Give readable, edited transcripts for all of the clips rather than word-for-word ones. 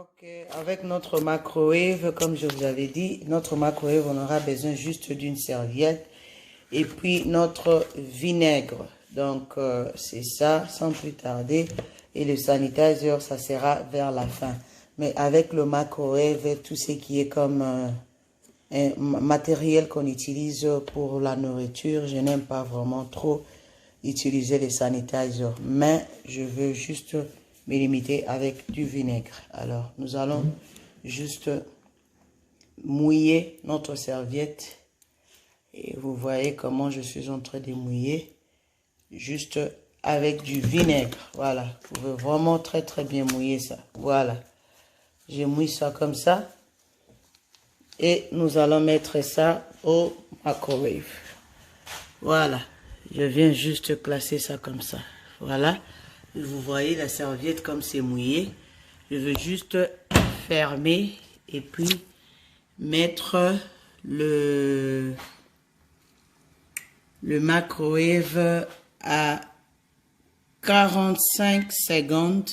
Ok, avec notre microwave, comme je vous avais dit, notre microwave, on aura besoin juste d'une serviette et puis notre vinaigre. Donc, c'est ça, sans plus tarder. Et le sanitizer, ça sera vers la fin. Mais avec le microwave, tout ce qui est comme un matériel qu'on utilise pour la nourriture, je n'aime pas vraiment trop utiliser les sanitizers. Mais je veux juste me limiter avec du vinaigre. Alors, nous allons juste mouiller notre serviette. Et vous voyez comment je suis en train de mouiller. Juste avec du vinaigre. Voilà. Vous pouvez vraiment très bien mouiller ça. Voilà. Je mouille ça comme ça. Et nous allons mettre ça au microwave. Voilà. Je viens juste placer ça comme ça. Voilà. Vous voyez la serviette comme c'est mouillé. Je veux juste fermer et puis mettre le microwave à 45 secondes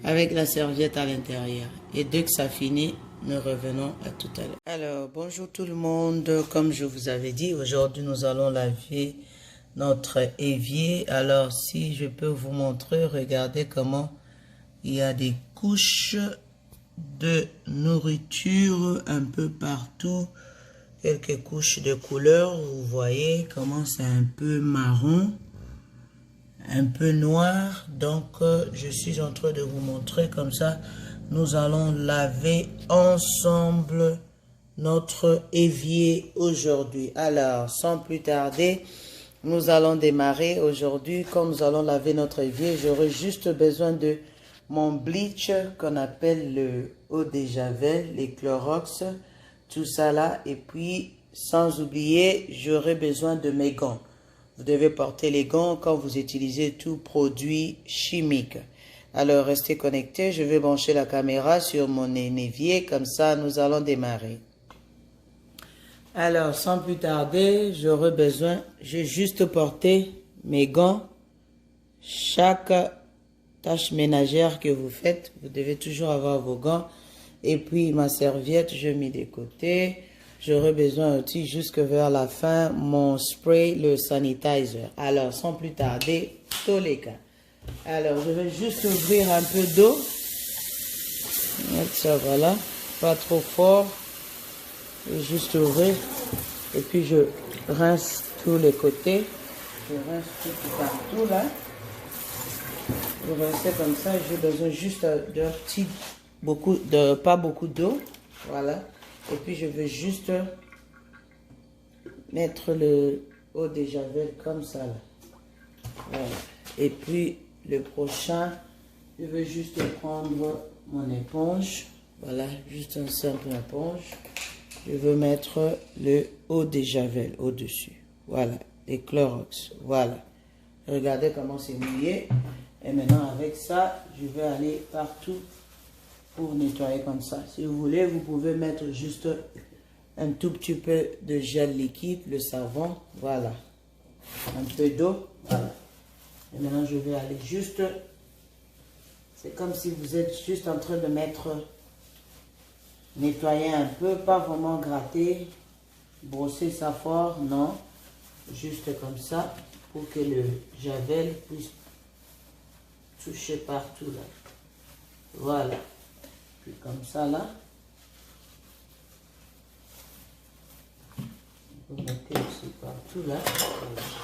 avec la serviette à l'intérieur. Et dès que ça finit, nous revenons à tout à l'heure. Alors, bonjour tout le monde. Comme je vous avais dit, aujourd'hui nous allons laver notre évier. Alors, si je peux vous montrer, regardez comment il y a des couches de nourriture un peu partout. Quelques couches de couleur. Vous voyez comment c'est un peu marron, un peu noir. Donc, je suis en train de vous montrer comme ça. Nous allons laver ensemble notre évier aujourd'hui. Alors, sans plus tarder, nous allons démarrer aujourd'hui. Quand nous allons laver notre évier, j'aurai juste besoin de mon bleach qu'on appelle le eau de javel, les Clorox, tout ça là. Et puis, sans oublier, j'aurai besoin de mes gants. Vous devez porter les gants quand vous utilisez tout produit chimique. Alors, restez connectés. Je vais brancher la caméra sur mon évier. Comme ça, nous allons démarrer. Alors, sans plus tarder, j'aurai besoin, j'ai juste porté mes gants. Chaque tâche ménagère que vous faites, vous devez toujours avoir vos gants. Et puis, ma serviette, je mets de côté. J'aurai besoin aussi, jusque vers la fin, mon spray, le sanitizer. Alors, sans plus tarder, tous les cas. Alors, je vais juste ouvrir un peu d'eau. Ça, voilà. Pas trop fort. Juste ouvrir et puis je rince tous les côtés, je rince tout partout là, je rince comme ça. J'ai besoin juste d'un petit, pas beaucoup d'eau, voilà. Et puis je vais juste mettre le eau de javel comme ça là, voilà. Et puis le prochain, je vais juste prendre mon éponge, voilà, juste une simple éponge. Je veux mettre le eau de javel au-dessus. Voilà, les Clorox. Voilà. Regardez comment c'est mouillé. Et maintenant, avec ça, je vais aller partout pour nettoyer comme ça. Si vous voulez, vous pouvez mettre juste un tout petit peu de gel liquide, le savon. Voilà. Un peu d'eau. Voilà. Et maintenant, je vais aller juste... C'est comme si vous êtes juste en train de mettre... Nettoyer un peu, pas vraiment gratter, brosser ça fort, non. Juste comme ça, pour que le javel puisse toucher partout là. Voilà. Puis comme ça là. Vous mettez aussi partout là.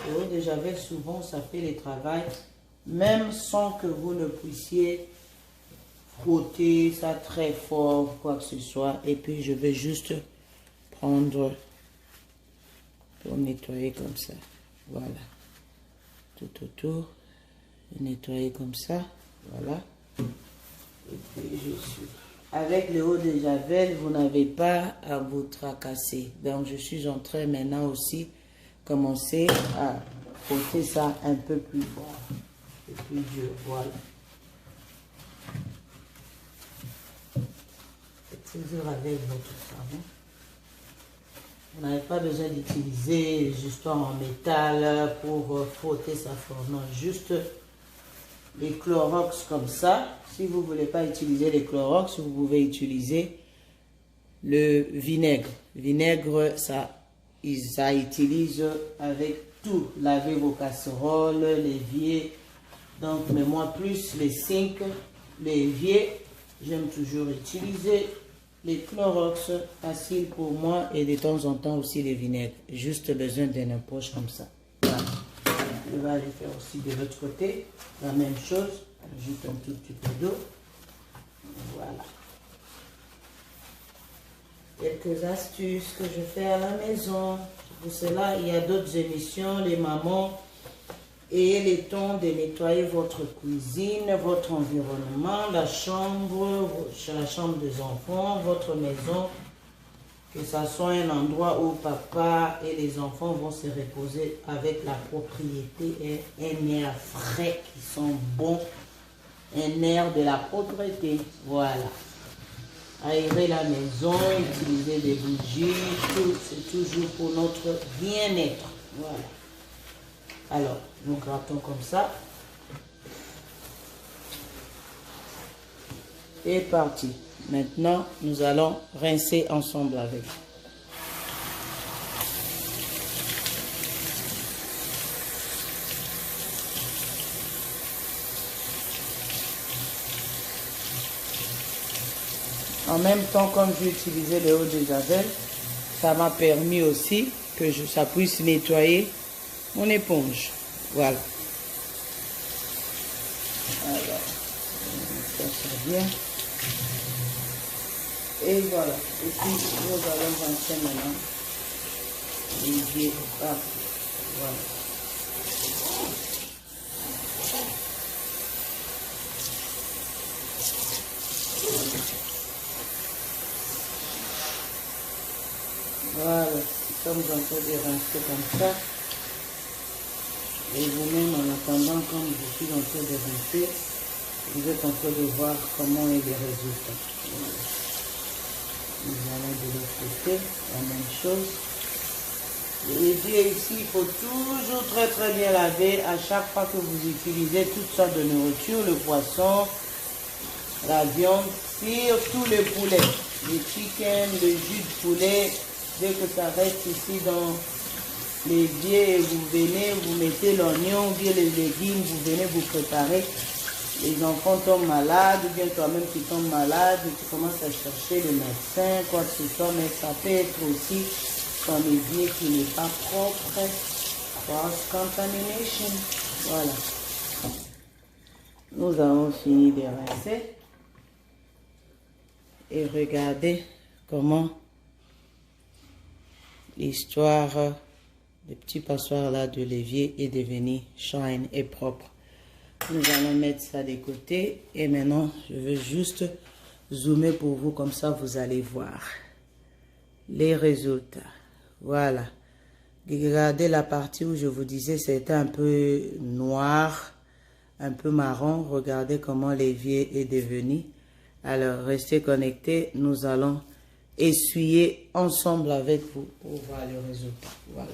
Le eau de javel, souvent, ça fait le travail, même sans que vous ne puissiez frotter ça très fort, quoi que ce soit. Et puis je vais juste prendre pour nettoyer comme ça. Voilà. Tout autour. Nettoyer comme ça. Voilà. Et puis je suis. Avec le eau de javel, vous n'avez pas à vous tracasser. Donc je suis en train maintenant aussi commencer à frotter ça un peu plus fort. Et puis voilà. Toujours avec votre savon. Vous n'avez pas besoin d'utiliser les histoires en métal pour frotter ça fort. Non, juste les Clorox comme ça. Si vous ne voulez pas utiliser les Clorox, vous pouvez utiliser le vinaigre. Vinaigre, ça utilise avec tout. Laver vos casseroles, l'évier. Donc, mais moi, plus les sinks, l'évier, j'aime toujours utiliser les Clorox, facile pour moi, et de temps en temps aussi les vinaigres. Juste besoin d'une poche comme ça. Voilà. Je vais aller faire aussi de l'autre côté la même chose. Ajoute un tout petit peu d'eau. Voilà. Quelques astuces que je fais à la maison. Pour cela, il y a d'autres émissions, les mamans. Et le temps de nettoyer votre cuisine, votre environnement, la chambre des enfants, votre maison. Que ça soit un endroit où papa et les enfants vont se reposer avec la propriété et un air frais qui sont bons. Un air de la propreté. Voilà. Aérer la maison, utiliser des bougies, tout, c'est toujours pour notre bien-être. Voilà. Alors, nous grattons comme ça. Et parti. Maintenant, nous allons rincer ensemble avec. En même temps, comme j'ai utilisé le eau de Javel, ça m'a permis aussi que ça puisse nettoyer mon éponge. Voilà. Alors, ça bien. Et voilà. Et puis, nous allons rincer maintenant l'évier. Voilà. Voilà, comme en train de rincer comme ça. Et vous-même, en attendant, comme je suis en train de rincer, vous êtes en train de voir comment est les résultats. Voilà. Nous allons de l'autre côté, la même chose. L'évier ici, il faut toujours très bien laver à chaque fois que vous utilisez toutes sortes de nourriture, le poisson, la viande, surtout le poulet, le chicken, le jus de poulet. Dès que ça reste ici dans l'évier, vous venez, vous mettez l'oignon ou bien les légumes, vous venez vous préparer. Les enfants tombent malades, ou bien toi-même tu tombes malade, tu commences à chercher le médecin, quoi que ce soit, mais ça peut être aussi ton évier qui n'est pas propre, cross-contamination. Voilà. Nous avons fini de rincer. Et regardez comment l'histoire des petits passoires là de l'évier est devenue shine et propre. Nous allons mettre ça de côté et maintenant je vais juste zoomer pour vous, comme ça vous allez voir les résultats. Voilà. Regardez la partie où je vous disais c'était un peu noir, un peu marron. Regardez comment l'évier est devenu. Alors restez connectés, nous allons essuyer ensemble avec vous pour voir le résultat. Voilà.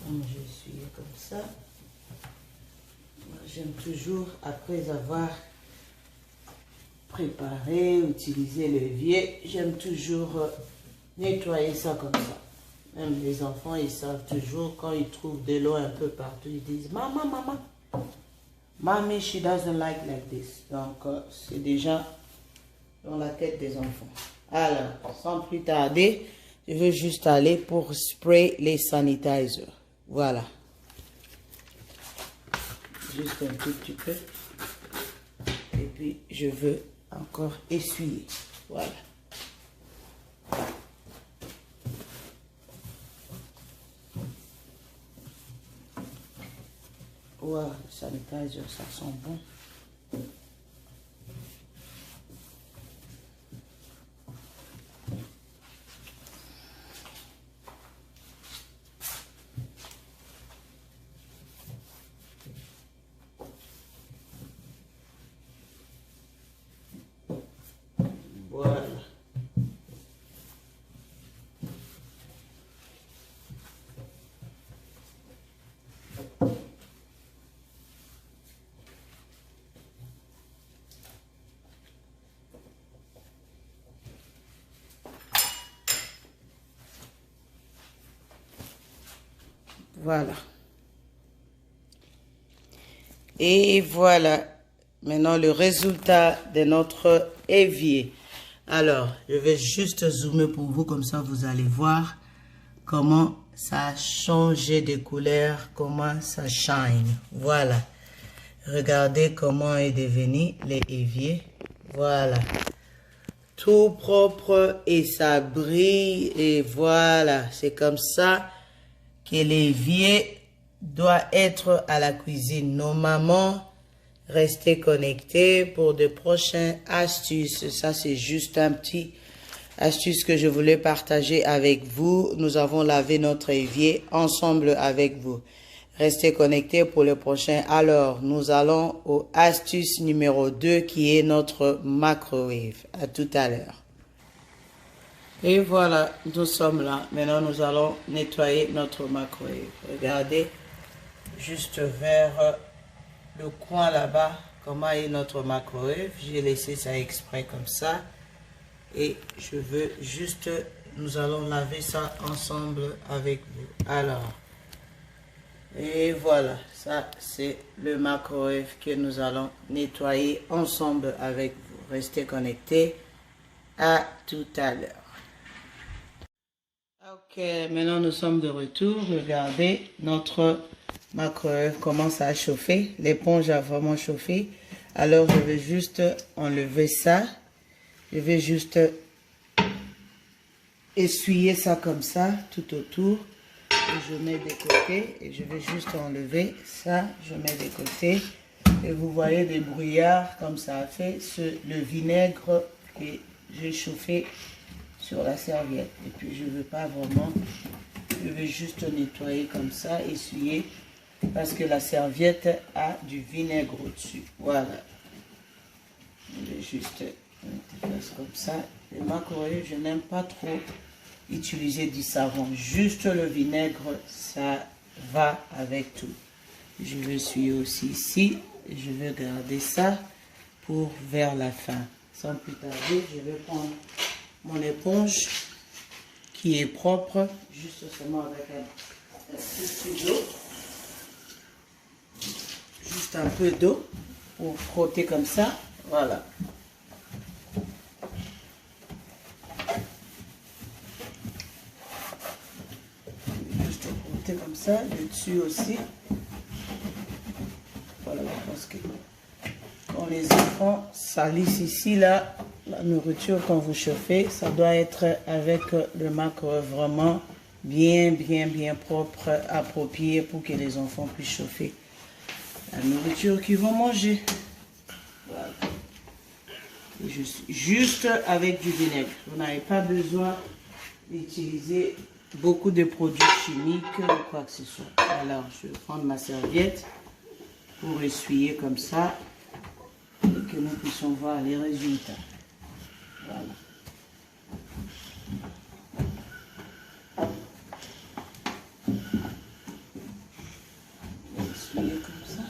Comme j'ai essuyé comme ça, j'aime toujours, après avoir préparé, utilisé l'évier, j'aime toujours nettoyer ça comme ça. Même les enfants, ils savent toujours, quand ils trouvent de l'eau un peu partout, ils disent « Maman, maman, mommy, she doesn't like this ». Donc, c'est déjà dans la tête des enfants. Alors, sans plus tarder, je veux juste aller pour spray les sanitizers. Voilà. Juste un tout petit peu. Et puis, je veux encore essuyer. Voilà. Wow, le sanitizer, ça sent bon. Voilà. Voilà. Et voilà. Maintenant, le résultat de notre évier. Alors, je vais juste zoomer pour vous, comme ça vous allez voir comment ça a changé de couleur, comment ça shine. Voilà. Regardez comment est devenu l'évier. Voilà. Tout propre et ça brille et voilà. C'est comme ça que l'évier doit être à la cuisine. Nos mamans, restez connectés pour de prochaines astuces. Ça, c'est juste un petit astuce que je voulais partager avec vous. Nous avons lavé notre évier ensemble avec vous. Restez connectés pour le prochain. Alors, nous allons aux astuces numéro 2 qui est notre microwave. À tout à l'heure. Et voilà, nous sommes là. Maintenant, nous allons nettoyer notre microwave. Regardez, juste vers le coin là-bas, comment est notre microwave. J'ai laissé ça exprès comme ça. Et je veux juste, nous allons laver ça ensemble avec vous. Alors, et voilà, ça c'est le microwave que nous allons nettoyer ensemble avec vous. Restez connectés. À tout à l'heure. Ok, maintenant nous sommes de retour. Regardez, notre microwave commence à chauffer. L'éponge a vraiment chauffé. Alors je vais juste enlever ça. Je vais juste essuyer ça comme ça, tout autour. Et je mets de côté. Et je vais juste enlever ça. Je mets de côté. Et vous voyez des brouillards comme ça a fait. Le vinaigre que j'ai chauffé sur la serviette. Et puis je ne veux pas vraiment, je vais juste nettoyer comme ça, essuyer, parce que la serviette a du vinaigre au-dessus. Voilà. Je vais juste mettre comme ça. Le microwave, je n'aime pas trop utiliser du savon. Juste le vinaigre, ça va avec tout. Je vais essuyer aussi ici. Et je vais garder ça pour vers la fin. Sans plus tarder, je vais prendre mon éponge qui est propre, juste seulement avec un petit d'eau, juste un peu d'eau pour frotter comme ça, voilà. Juste frotter comme ça, le dessus aussi, voilà, parce que quand les enfants salissent ici, là, la nourriture quand vous chauffez, ça doit être avec le microwave vraiment bien propre, approprié pour que les enfants puissent chauffer la nourriture qu'ils vont manger. Voilà. Juste avec du vinaigre. Vous n'avez pas besoin d'utiliser beaucoup de produits chimiques ou quoi que ce soit. Alors, je vais prendre ma serviette pour essuyer comme ça et que nous puissions voir les résultats. Voilà. Essuyer comme ça.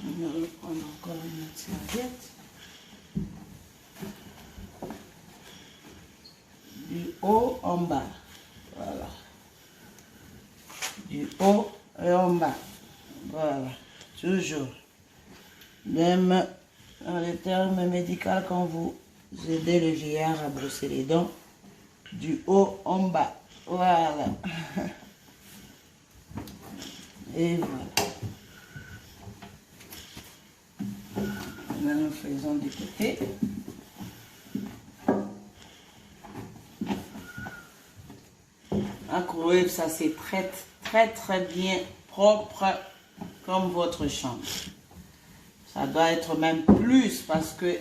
On va reprendre encore une autre serviette. Du haut en bas. Voilà. Du haut et en bas. Voilà. Toujours. Même dans les termes médicaux, quand vous aidez le vieillard à brosser les dents, du haut en bas. Voilà. Et voilà. Maintenant, nous faisons du côté. Un microwave, ça c'est très bien propre comme votre chambre. Ça doit être même plus parce que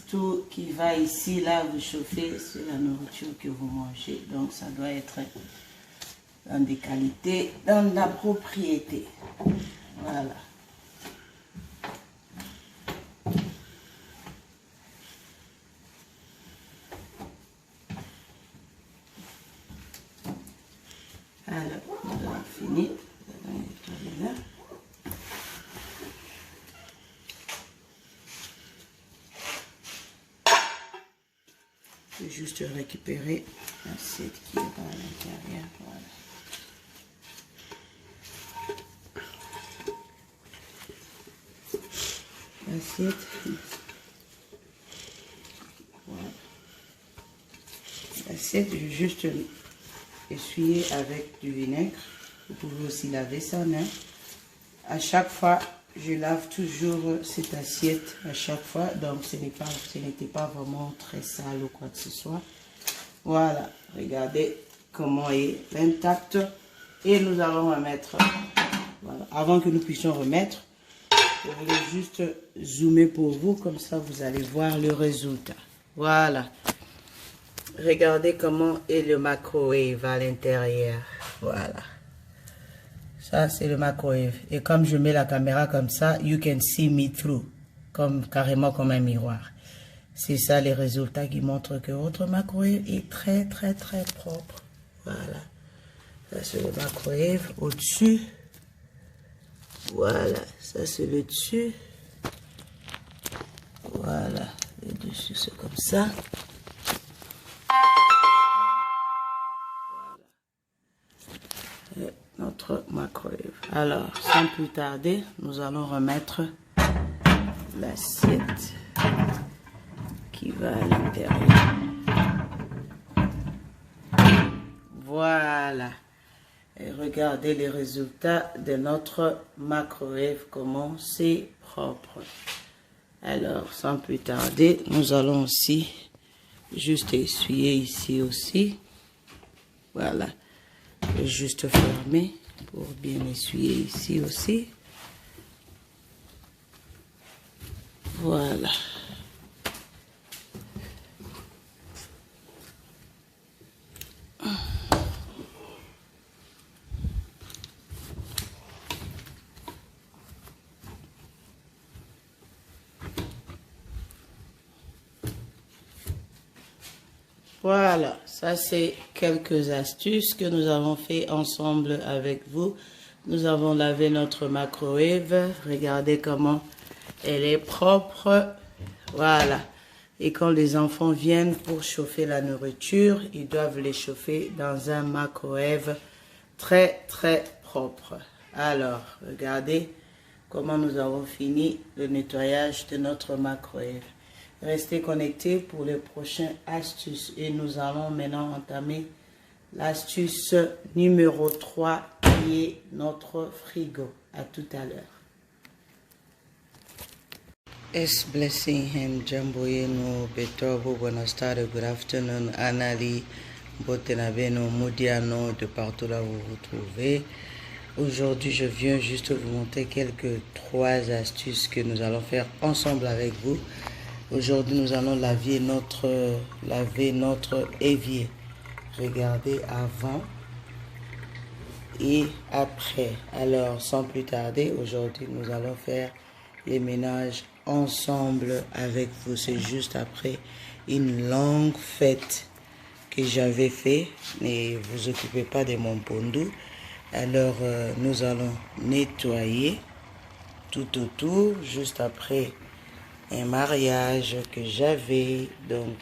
tout qui va ici, là, vous chauffez, c'est la nourriture que vous mangez. Donc ça doit être dans des qualités, dans la propriété. Voilà. Alors, nous avons fini. Nous allons nettoyer là. Je vais juste récupérer l'assiette qui est à l'intérieur. Voilà. L'assiette. Voilà. L'assiette, je vais juste essuyer avec du vinaigre. Vous pouvez aussi laver sa main. À chaque fois, je lave toujours cette assiette à chaque fois. Donc, ce n'était pas vraiment très sale ou quoi que ce soit. Voilà. Regardez comment est intact. Et nous allons remettre. Voilà. Avant que nous puissions remettre, je voulais juste zoomer pour vous. Comme ça, vous allez voir le résultat. Voilà. Regardez comment est le microwave à l'intérieur. Voilà. Ça, c'est le microwave. Et comme je mets la caméra comme ça, you can see me through. Carrément comme un miroir. C'est ça les résultats qui montrent que votre microwave est très, très, très propre. Voilà. Ça, c'est le microwave au-dessus. Voilà. Ça, c'est le dessus. Voilà. Le dessus, c'est comme ça. Notre microwave. Alors, sans plus tarder, nous allons remettre l'assiette qui va à l'intérieur. Voilà. Et regardez les résultats de notre microwave, comment c'est propre. Alors, sans plus tarder, nous allons aussi juste essuyer ici aussi. Voilà. Juste fermer pour bien essuyer ici aussi. Voilà. Voilà, ça c'est quelques astuces que nous avons fait ensemble avec vous. Nous avons lavé notre microwave. Regardez comment elle est propre. Voilà. Et quand les enfants viennent pour chauffer la nourriture, ils doivent les chauffer dans un microwave très très propre. Alors, regardez comment nous avons fini le nettoyage de notre microwave. Restez connectés pour les prochaines astuces. Et nous allons maintenant entamer l'astuce numéro 3 qui est notre frigo. À tout à l'heure. Es blessing and jamboye no betobo buenas tardes, good afternoon, Anali, Botenabeno, Modiano, de partout là où vous vous trouvez. Aujourd'hui, je viens juste vous montrer quelques 3 astuces que nous allons faire ensemble avec vous. Aujourd'hui, nous allons laver notre évier. Regardez avant et après. Alors, sans plus tarder, aujourd'hui, nous allons faire les ménages ensemble avec vous. C'est juste après une longue fête que j'avais fait. Ne vous occupez pas de mon pondou. Alors, nous allons nettoyer tout autour, juste après un mariage que j'avais. Donc,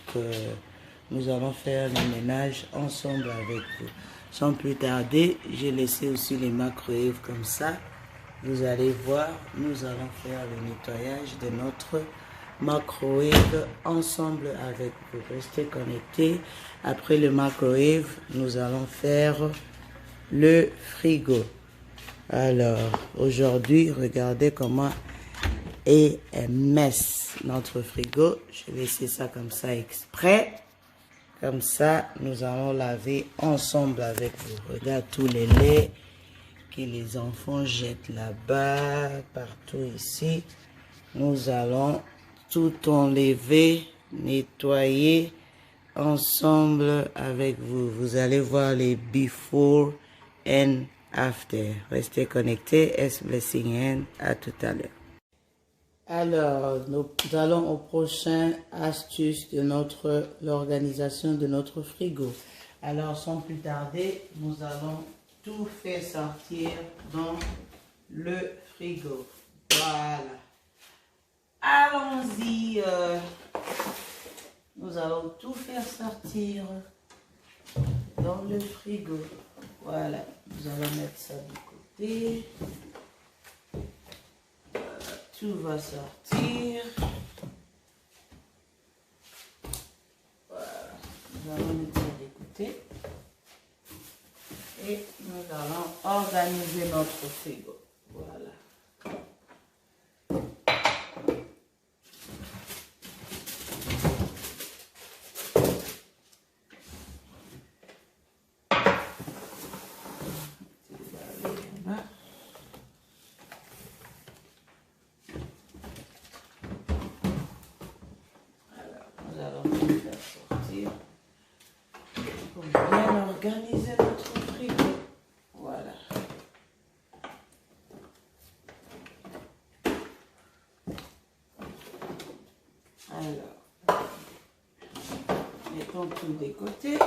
nous allons faire le ménage ensemble avec vous. Sans plus tarder, j'ai laissé aussi les microwaves comme ça. Vous allez voir, nous allons faire le nettoyage de notre microwave ensemble avec vous. Restez connectés. Après le microwave, nous allons faire le frigo. Alors, aujourd'hui, regardez comment est un mess notre frigo. Je vais laisser ça comme ça exprès. Comme ça, nous allons laver ensemble avec vous. Regarde tous les laits que les enfants jettent là-bas, partout ici. Nous allons tout enlever, nettoyer ensemble avec vous. Vous allez voir les before and after. Restez connectés. S Blessing and à tout à l'heure. Alors, nous allons au prochain astuce de l'organisation de notre frigo. Alors, sans plus tarder, nous allons tout faire sortir dans le frigo. Voilà. Allons-y. Nous allons tout faire sortir dans le frigo. Voilà, nous allons mettre ça de côté. Voilà, tout va sortir. Voilà, nous allons mettre ça de côté. Et nous allons organiser notre frigo. Voilà. Organiser notre frigo. Voilà. Alors, mettons tout des côtés.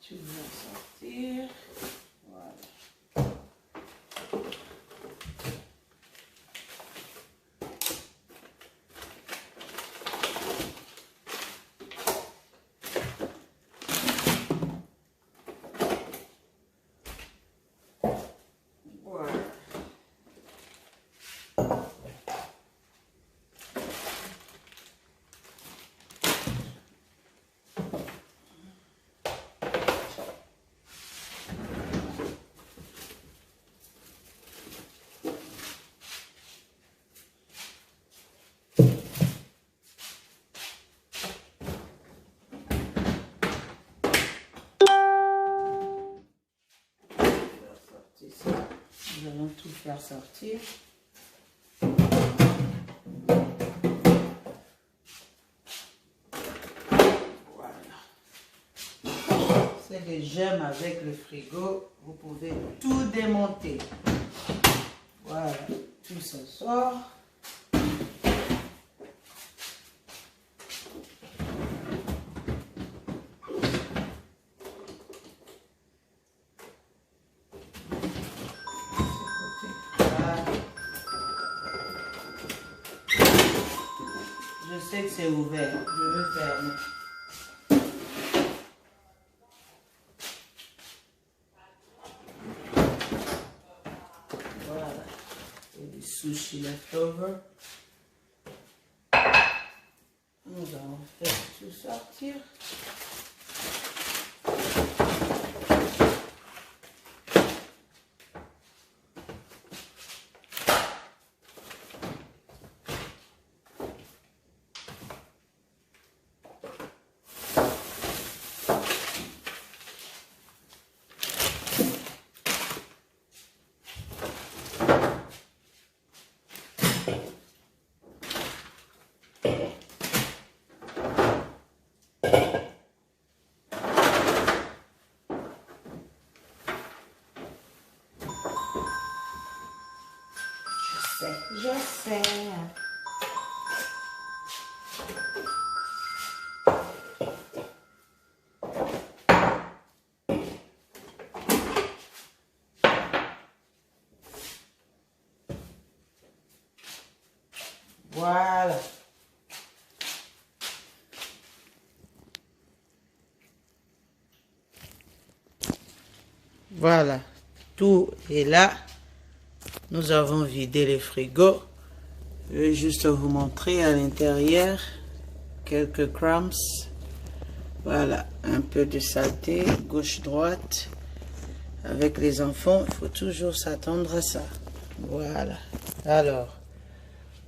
Tu vas sortir. Voilà. Voilà. Nous allons tout faire sortir. Voilà. C'est des gemmes avec le frigo. Vous pouvez tout démonter. Voilà. Tout ça sort. Je sais que c'est ouvert, je vais fermer. Voilà, et des sushis leftover. Nous allons faire tout sortir. Je sais. Voilà. Voilà. Tout est là. Nous avons vidé les frigos. Je vais juste vous montrer à l'intérieur quelques crumbs. Voilà, un peu de saleté, gauche-droite. Avec les enfants, il faut toujours s'attendre à ça. Voilà. Alors,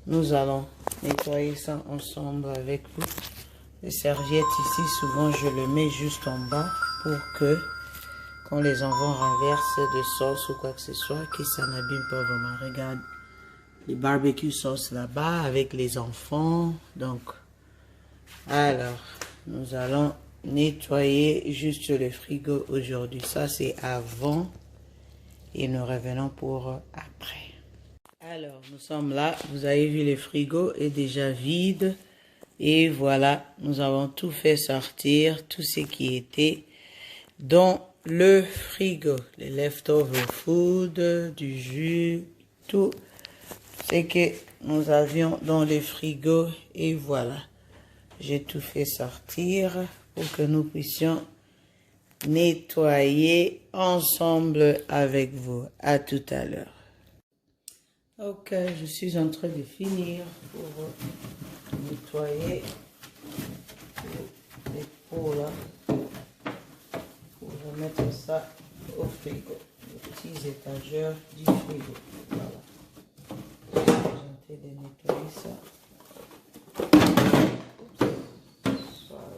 nous allons nettoyer ça ensemble avec vous. Les serviettes ici, souvent je le mets juste en bas pour que quand les enfants renversent de sauce ou quoi que ce soit, que ça n'abîme pas vraiment. Regarde, les barbecue sauce là-bas avec les enfants. Donc, Alors, nous allons nettoyer juste le frigo aujourd'hui. Ça, c'est avant et nous revenons pour après. Alors, nous sommes là. Vous avez vu, le frigo est déjà vide. Et voilà, nous avons tout fait sortir, tout ce qui était dans le frigo. Les leftover food, du jus, tout ce que nous avions dans le frigo. Et voilà, j'ai tout fait sortir pour que nous puissions nettoyer ensemble avec vous. À tout à l'heure. Ok, je suis en train de finir pour nettoyer les pots là pour remettre ça au frigo, les petits étagères du frigo. Voilà, j'ai tenté de nettoyer ça. Voilà.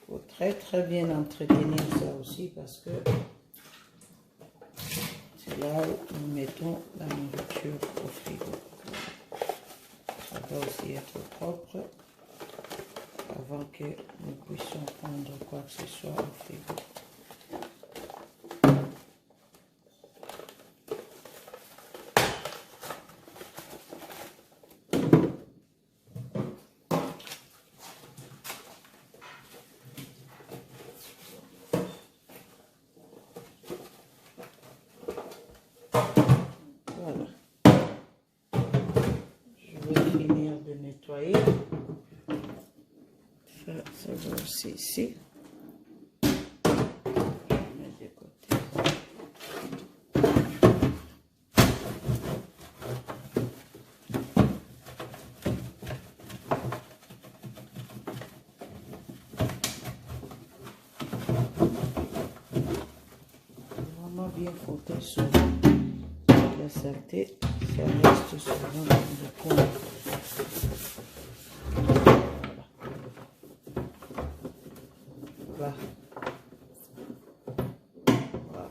Faut très bien entretenir ça aussi parce que c'est là où nous mettons la nourriture au frigo. Ça doit aussi être propre avant que nous puissions prendre quoi que ce soit au frigo. Voilà. Je vais finir de nettoyer. Ça va aussi ici. Je mets de côté. Vraiment bien frotter souvent. La saleté, ça reste souvent dans le coin. Voilà. Voilà.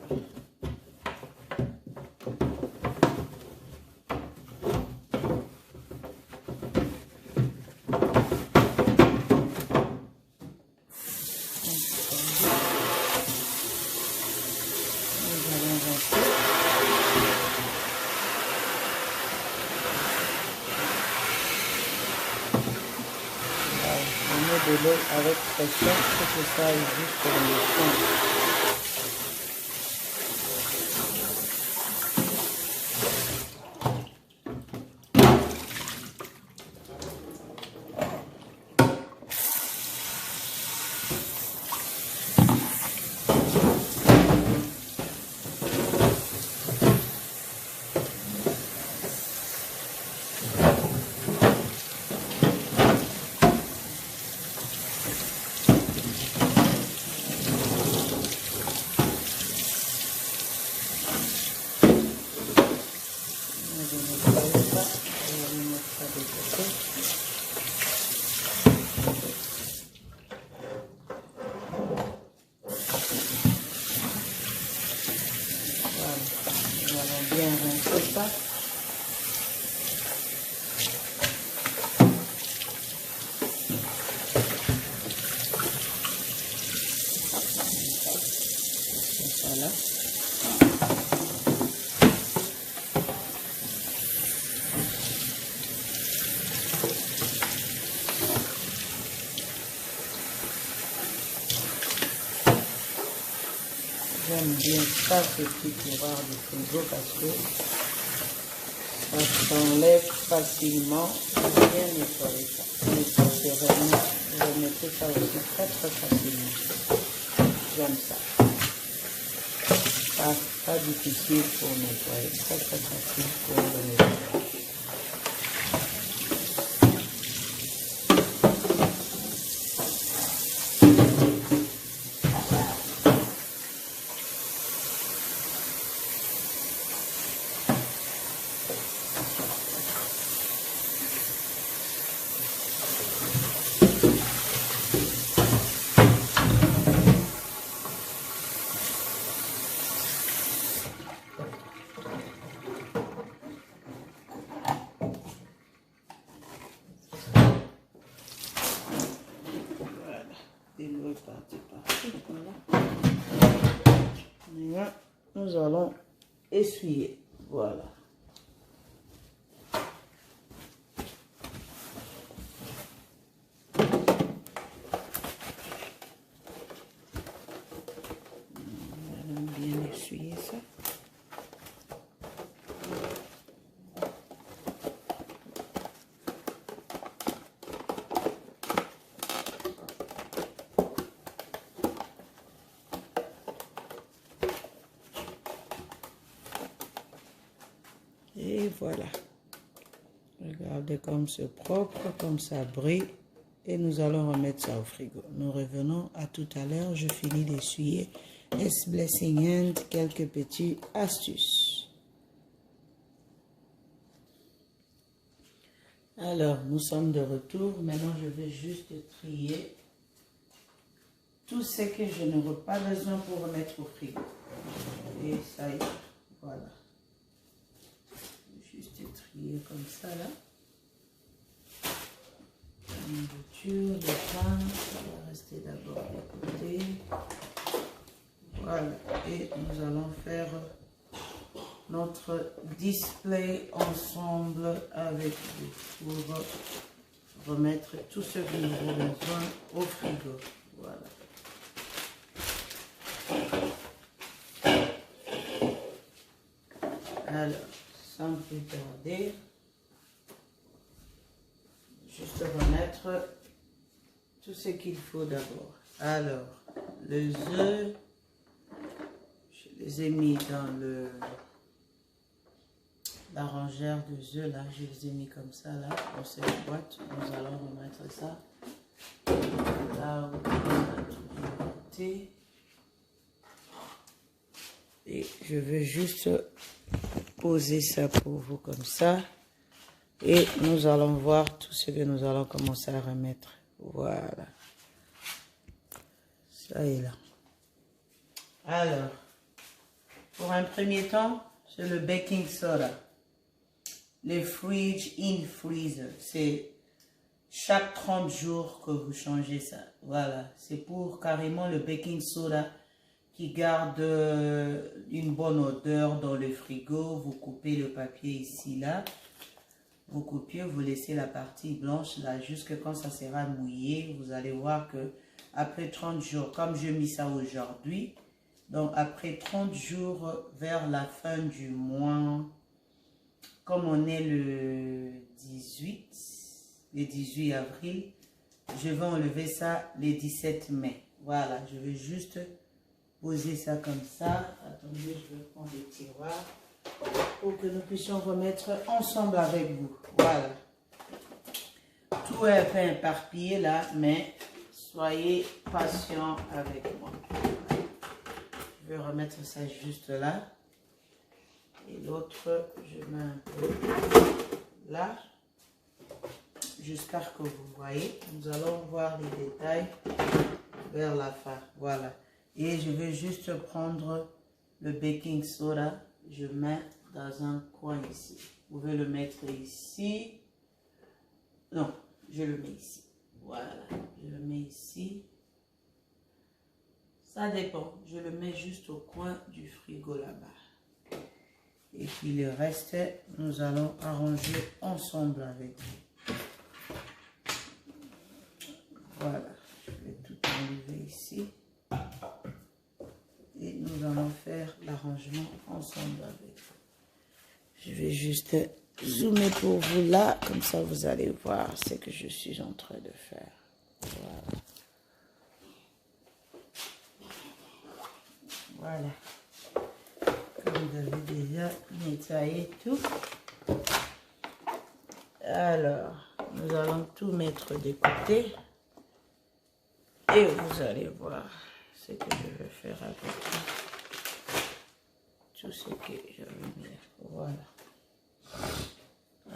De l'eau avec pression pour que ça aille juste dans le fond. Bien rincer ça. Voilà. J'aime bien ça, ce petit tiroir de frigo parce que ça s'enlève facilement. Bien nettoyer ça. Mais ça, c'est vraiment, vous remettez ça aussi très facilement. J'aime ça. Pas difficile pour nettoyer, très facile pour le nettoyer. nous allons essuyer. Voilà. On va bien essuyer ça. Et voilà. Regardez comme c'est propre, comme ça brille. Et nous allons remettre ça au frigo. Nous revenons à tout à l'heure. Je finis d'essuyer. S Blessing Hand, quelques petites astuces. Alors, nous sommes de retour. Maintenant, je vais juste trier tout ce que je n'aurai pas besoin pour remettre au frigo. Et ça y est, voilà. Juste trier comme ça là. La nourriture, le pain, ça va rester d'abord de côté. Voilà. Et nous allons faire notre display ensemble avec vous pour remettre tout ce que nous avons besoin au frigo. Voilà. Alors, sans plus tarder, juste remettre tout ce qu'il faut d'abord. Alors, les œufs, je les ai mis dans la rangère des œufs là, je les ai mis comme ça là, dans cette boîte. Nous allons remettre ça là où on a tout côté. Et je vais juste poser ça pour vous comme ça. Et nous allons voir tout ce que nous allons commencer à remettre. Voilà. Ça est là. Alors, pour un premier temps, c'est le baking soda. Le fridge in freezer. C'est chaque 30 jours que vous changez ça. Voilà. C'est pour carrément le baking soda qui garde une bonne odeur dans le frigo. Vous coupez le papier ici, là. Vous coupez, vous laissez la partie blanche là, jusque quand ça sera mouillé. Vous allez voir que après 30 jours, comme je mis ça aujourd'hui, donc après 30 jours, vers la fin du mois, comme on est le 18 avril, je vais enlever ça le 17 mai. Voilà, je vais juste poser ça comme ça. Attendez, je vais prendre des tiroirs pour que nous puissions remettre ensemble avec vous. Voilà. Tout est un peu éparpillé là, mais soyez patient avec moi. Je vais remettre ça juste là. Et l'autre, je mets un peu là. Jusqu'à ce que vous voyez. Nous allons voir les détails vers la fin. Voilà. Et je vais juste prendre le baking soda. Je mets dans un coin ici. Vous pouvez le mettre ici. Non, je le mets ici. Voilà. Je le mets ici. Ça dépend. Je le mets juste au coin du frigo là-bas. Et puis le reste, nous allons arranger ensemble avec vous. Voilà. Je vais tout enlever ici. Et nous allons faire l'arrangement ensemble avec vous. Je vais juste zoomer pour vous là, comme ça vous allez voir ce que je suis en train de faire. Voilà. Comme vous avez déjà nettoyé tout. Alors, nous allons tout mettre de côté. Et vous allez voir ce que je vais faire avec tout ce que je vais mettre. Voilà.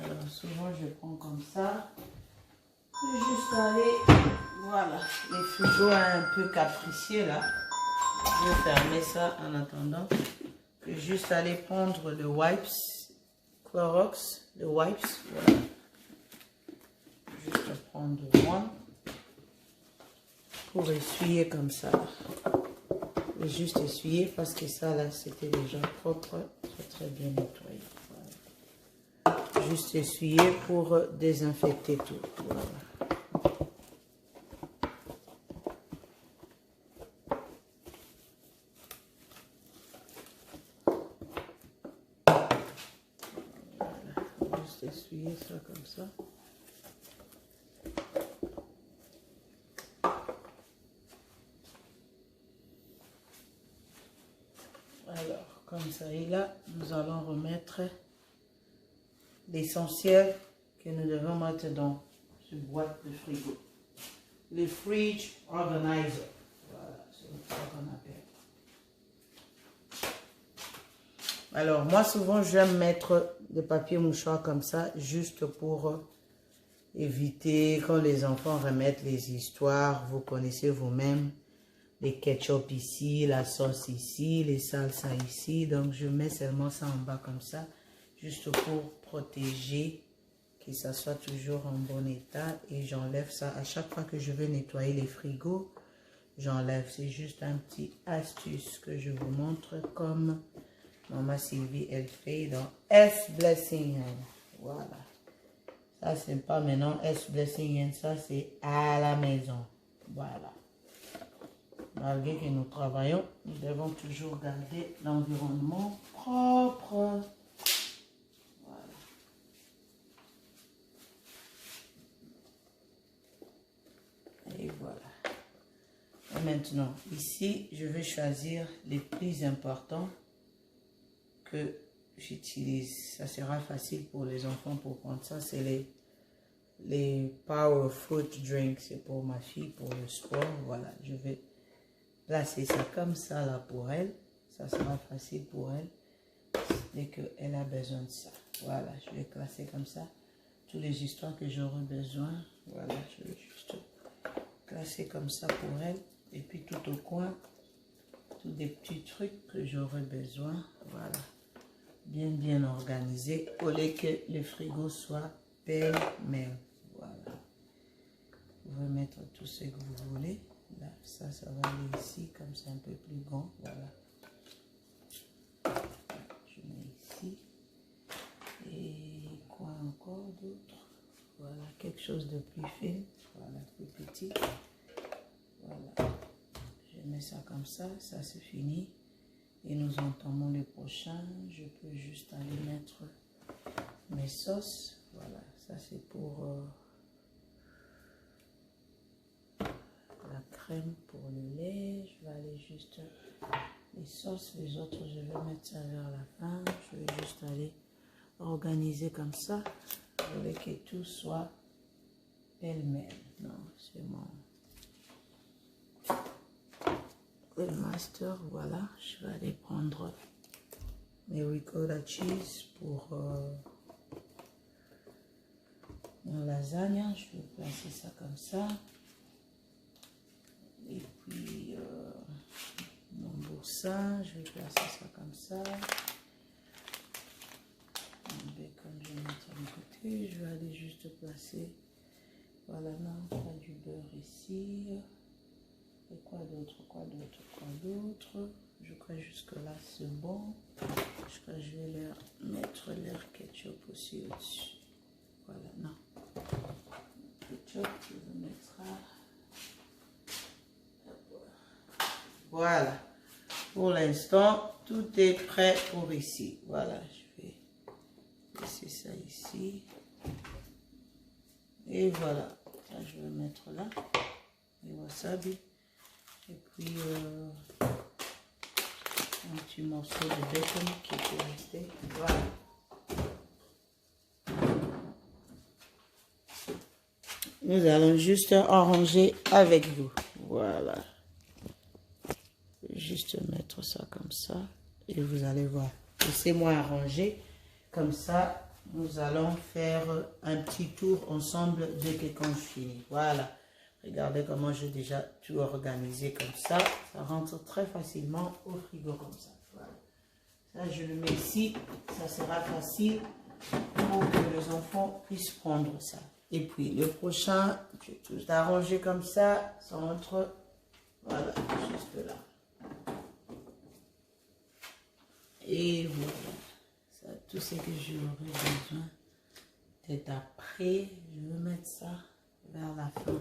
Alors souvent je prends comme ça. Je vais juste aller. Voilà. Les frigos un peu capricieux là. Je vais fermer ça en attendant. Je vais juste aller prendre le wipes. Clorox. Le wipes. Voilà. Juste prendre one. Pour essuyer comme ça. Je vais juste essuyer parce que ça là c'était déjà propre, très bien nettoyé. Voilà. Juste essuyer pour désinfecter tout. Voilà. Juste essuyer ça comme ça. Alors, comme ça et là, nous allons remettre l'essentiel que nous devons mettre dans cette boîte de frigo. Le fridge organizer. Voilà, c'est ça qu'on appelle. Alors, moi, souvent, j'aime mettre des papiers mouchoirs comme ça, juste pour éviter quand les enfants remettent les histoires, vous connaissez vous-même, les ketchup ici, la sauce ici, les salsas ici. Donc, je mets seulement ça en bas comme ça, juste pour protéger, que ça soit toujours en bon état. Et j'enlève ça à chaque fois que je veux nettoyer les frigos. J'enlève, c'est juste un petit astuce que je vous montre comme Maman Sylvie, elle fait dans S Blessing. Voilà. Ça, c'est pas maintenant S Blessing, ça, c'est à la maison. Voilà. Malgré que nous travaillons, nous devons toujours garder l'environnement propre. Voilà. Et voilà. Et maintenant, ici, je vais choisir les plus importants que j'utilise. Ça sera facile pour les enfants pour prendre ça. C'est les Power Fruit Drinks. C'est pour ma fille, pour le sport. Voilà, je vais placer ça comme ça là pour elle. Ça sera facile pour elle dès qu'elle a besoin de ça. Voilà, je vais classer comme ça toutes les histoires que j'aurai besoin. Voilà, je vais juste classer comme ça pour elle. Et puis tout au coin, tous des petits trucs que j'aurai besoin. Voilà, bien organisé au lieu que le frigo soit pêle-mêle. Voilà, vous pouvez mettre tout ce que vous voulez. Là, ça va aller ici, comme c'est un peu plus grand. Voilà. Je mets ici. Et quoi encore d'autre? Voilà, quelque chose de plus fin. Voilà, plus petit. Voilà. Je mets ça comme ça c'est fini. Et nous entamons le prochain. Je peux juste aller mettre mes sauces. Voilà, ça c'est pour la crème pour le lait. Je vais aller juste les sauces, les autres je vais mettre ça vers la fin. Je vais juste aller organiser comme ça. Je veux que tout soit pêle-mêle. Non, c'est mon le master. Voilà, je vais aller prendre mes ricotta cheese pour mon lasagne. Je vais placer ça comme ça. Et puis mon boursin, je vais placer ça comme ça. Mon bacon, je vais mettre de côté. Je vais aller juste placer. Voilà, non, pas du beurre ici. Et quoi d'autre? Je crois jusque là c'est bon. Je crois que je vais leur mettre leur ketchup aussi au-dessus. Voilà, non. Ketchup, je vais mettre. Voilà. Pour l'instant, tout est prêt pour ici. Voilà, je vais laisser ça ici. Et voilà. Ça, je vais mettre là. Et wasabi. Et puis, un petit morceau de bacon qui peut rester. Voilà. Nous allons juste arranger avec vous. Voilà. Juste mettre ça comme ça. Et vous allez voir. Laissez-moi arranger. Comme ça, nous allons faire un petit tour ensemble dès que quand je finis. Voilà. Regardez comment j'ai déjà tout organisé comme ça. Ça rentre très facilement au frigo comme ça. Voilà. Ça, je le mets ici. Ça sera facile pour que les enfants puissent prendre ça. Et puis, le prochain, je vais tout arranger comme ça. Ça rentre, voilà, juste là. Et voilà. Ça, tout ce que j'aurai besoin. Peut-être après, je vais mettre ça vers la fin.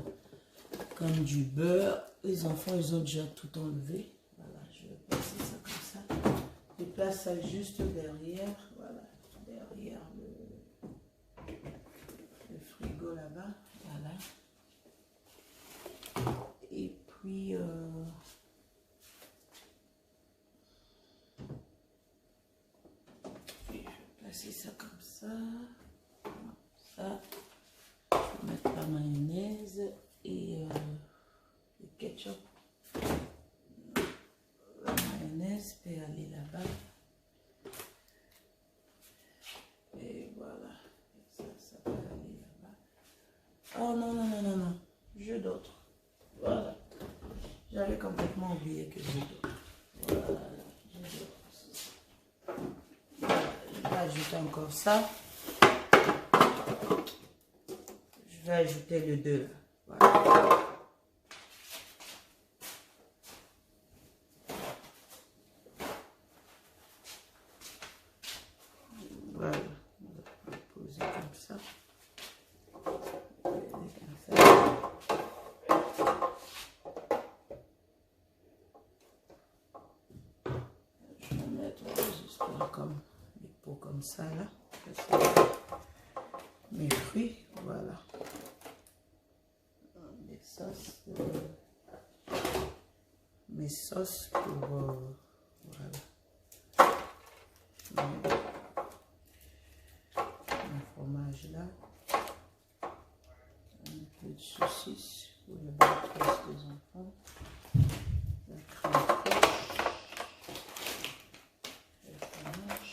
Comme du beurre. Les enfants, ils ont déjà tout enlevé. Voilà, je vais passer ça comme ça. Je place ça juste derrière. Voilà, derrière le frigo là-bas. Voilà. Et puis... je vais placer ça comme ça. Ça. Je vais mettre la mayonnaise et le ketchup. La mayonnaise peut aller là-bas. Et voilà. Ça peut aller là-bas. Oh non, non, non, non, non. Jeu d'autre. Voilà. J'avais complètement oublié que j'ai d'autre. Voilà. Jeu d'autre. Voilà. Je vais ajouter encore ça. Je vais ajouter le 2. Voilà. Voilà. On va poser comme ça. Je vais mettre juste comme des pots comme ça là. Mes fruits, voilà. Mes sauces, pour voilà. Un fromage là. Un peu de saucisse pour le breakfast des enfants. La crème fraîche. Le fromage.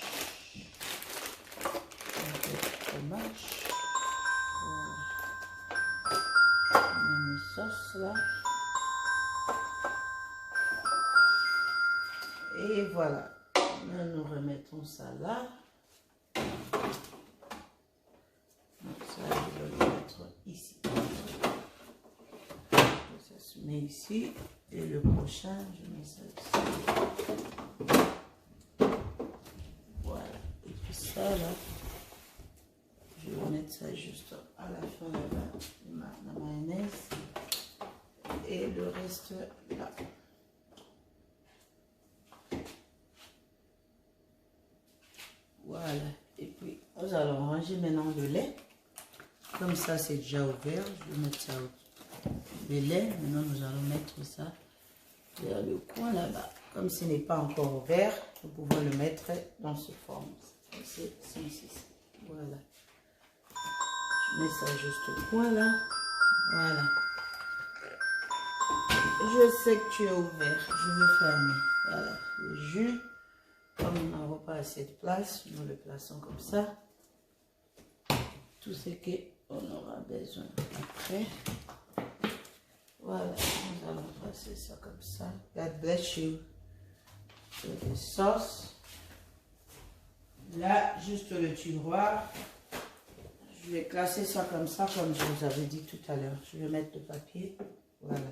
Un peu de fromage. Voilà. Mes sauces là. Et voilà. Nous remettons ça là. Donc ça, je vais le mettre ici. Ça se met ici. Et le prochain, je mets ça ici. Voilà. Et puis ça là, je vais mettre ça juste à la fin là-bas. La mayonnaise. Et le reste là. Voilà. Et puis, nous allons ranger maintenant le lait. Comme ça, c'est déjà ouvert. Je vais mettre ça au le lait. Maintenant, nous allons mettre ça vers le coin là-bas. Comme ce n'est pas encore ouvert, nous pouvons le mettre dans ce forme. C'est ici. Voilà. Je mets ça juste au coin là. Voilà. Je sais que tu es ouvert. Je vais fermer. Voilà. Le jus. Comme nous n'avons pas assez de place, nous le plaçons comme ça. Tout ce qu'on aura besoin après. Voilà, nous allons passer ça comme ça. God bless you. Les sauces. Là, juste le tiroir. Je vais classer ça comme ça, comme je vous avais dit tout à l'heure. Je vais mettre le papier. Voilà.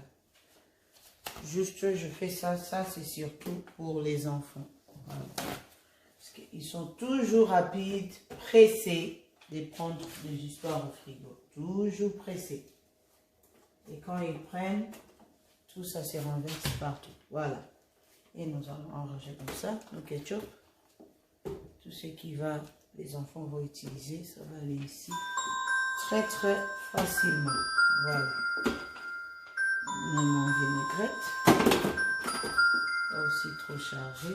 Juste, je fais ça. Ça, c'est surtout pour les enfants. Voilà. Parce qu'ils sont toujours rapides, pressés de prendre des histoires au frigo. Toujours pressés. Et quand ils prennent, tout ça se renverse partout. Voilà. Et nous allons arranger comme ça le ketchup. Tout ce qui va, les enfants vont utiliser, ça va aller ici. Très très facilement. Voilà. Même en vinaigrette. Pas aussi trop chargé.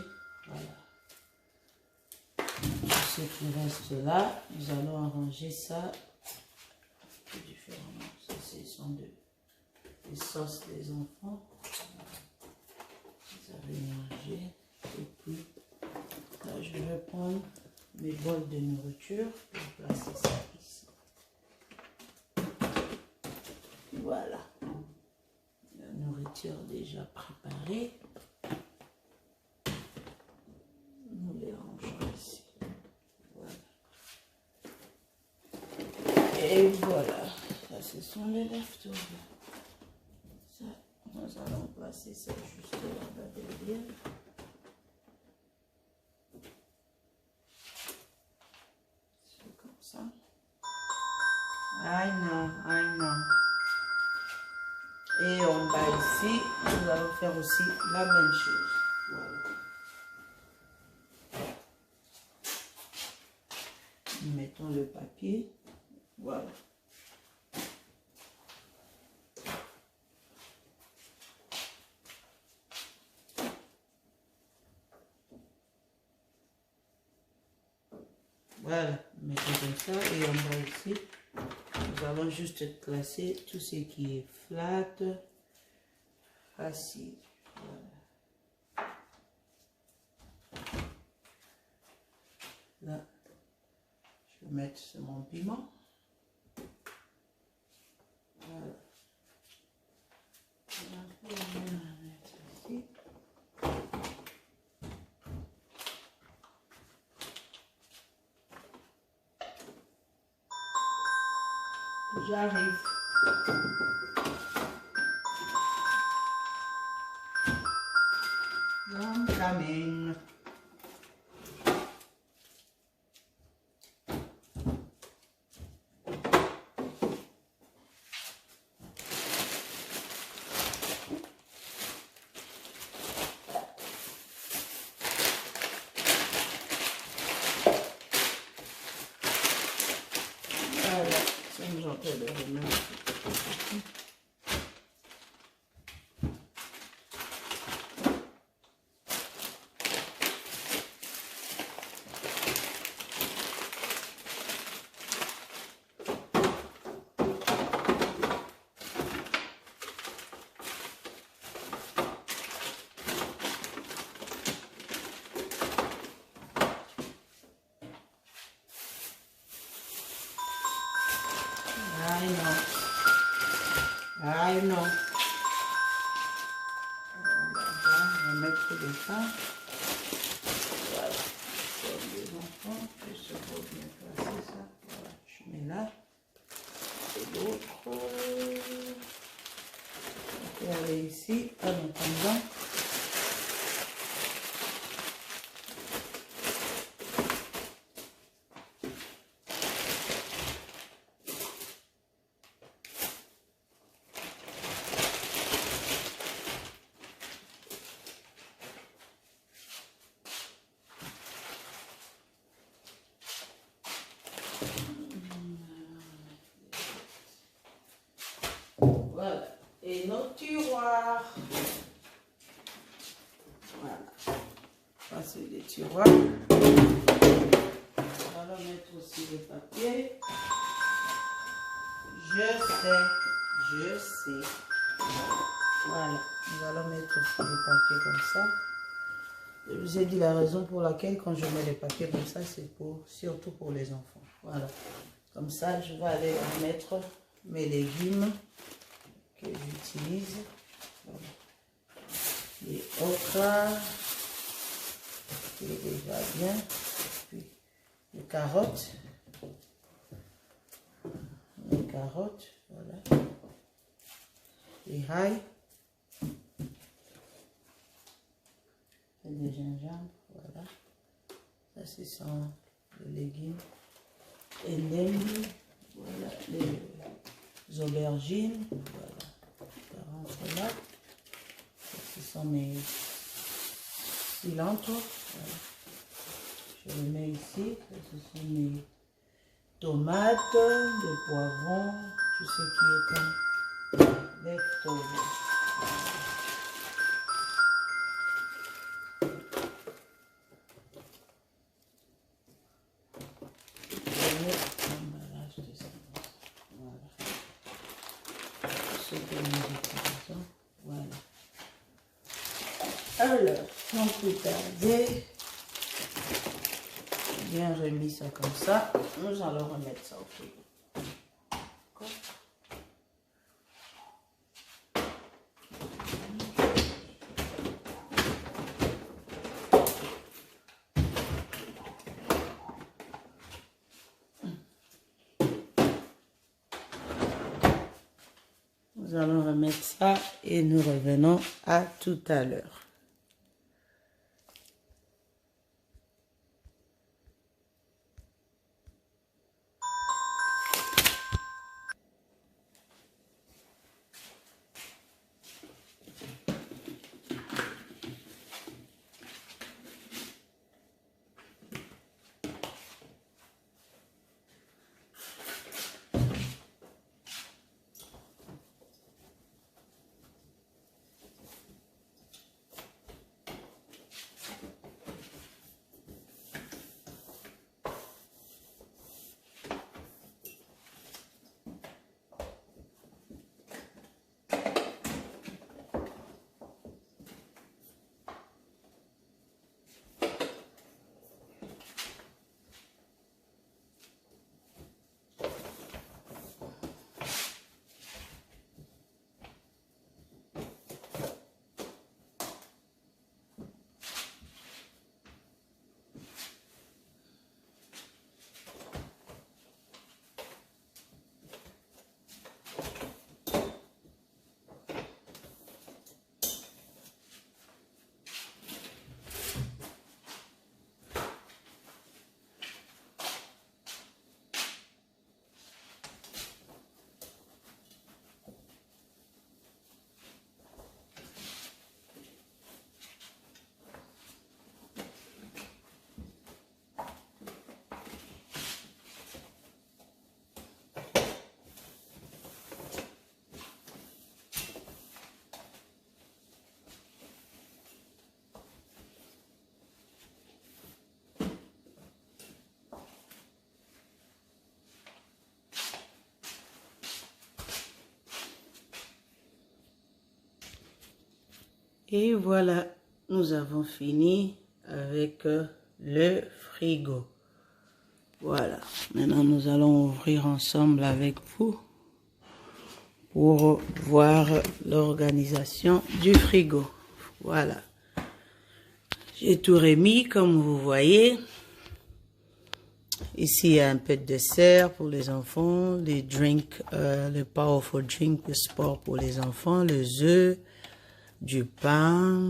Voilà. Tout ce qui reste là, nous allons arranger ça un peu différemment. Ça, ce sont des sauces des enfants. Vous avez mangé. Et puis, là, je vais prendre mes bols de nourriture et placer ça ici. Voilà. La nourriture déjà préparée. Nous les rangeons ici. Voilà. Et voilà. Ça, ce sont les leftovers. Ça, nous allons placer ça juste là-bas derrière. I know, I know. Et en bas ici, nous allons faire aussi la même chose. Voilà. Nous mettons le papier. Voilà. Voilà, mettons comme ça et en bas ici, nous allons juste classer tout ce qui est flat, facile. Voilà. Là, je vais mettre mon piment. Voilà. On va mettre ici. J'arrive. I'm coming. Voilà, ça nous en fait de remettre. I know. On va mettre le pain. Voilà. Pour les enfants, juste pour bien placer ça. Voilà, je mets là. Et l'autre. On peut aller ici, en attendant. Voilà. Et nos tiroirs. Voilà. Ça, c'est les tiroirs. On va mettre aussi le papier. Je sais. Voilà. Nous allons mettre aussi le papier comme ça. Je vous ai dit la raison pour laquelle quand je mets les papiers comme ça, c'est surtout pour les enfants. Voilà. Comme ça, je vais aller mettre mes légumes que j'utilise. Voilà. Les okras, qui est déjà bien. Puis les carottes. Les carottes, voilà. Les ail. Et des gingembre, voilà. Ça, ce sont les légumes. Et voilà, les aubergines, voilà. Ça rentre là. Ça, ce sont mes cilantro, voilà. Je le mets ici. Ça, ce sont mes tomates, des poivrons, tout ce qui est comme leftover. Voilà. Alors, sans plus tarder, bien remis ça comme ça, nous allons remettre ça au frigo. Nous allons remettre ça et nous revenons à tout à l'heure. Et voilà, nous avons fini avec le frigo. Voilà, maintenant nous allons ouvrir ensemble avec vous pour voir l'organisation du frigo. Voilà, j'ai tout remis comme vous voyez. Ici, il y a un peu de dessert pour les enfants, les drinks, le powerful drink de sport pour les enfants, les œufs, du pain.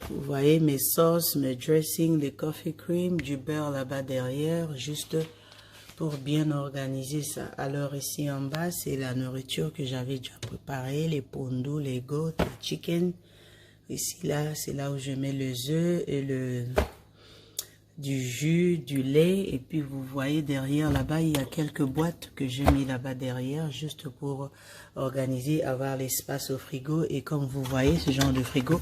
Vous voyez mes sauces, mes dressings, les coffee cream, du beurre là-bas derrière, juste pour bien organiser ça. Alors ici en bas, c'est la nourriture que j'avais déjà préparée, les pondous, les goats, les chicken. Ici, là, c'est là où je mets les œufs et du jus, du lait. Et puis, vous voyez derrière, là-bas, il y a quelques boîtes que j'ai mis là-bas derrière, juste pour organiser, avoir l'espace au frigo. Et comme vous voyez, ce genre de frigo,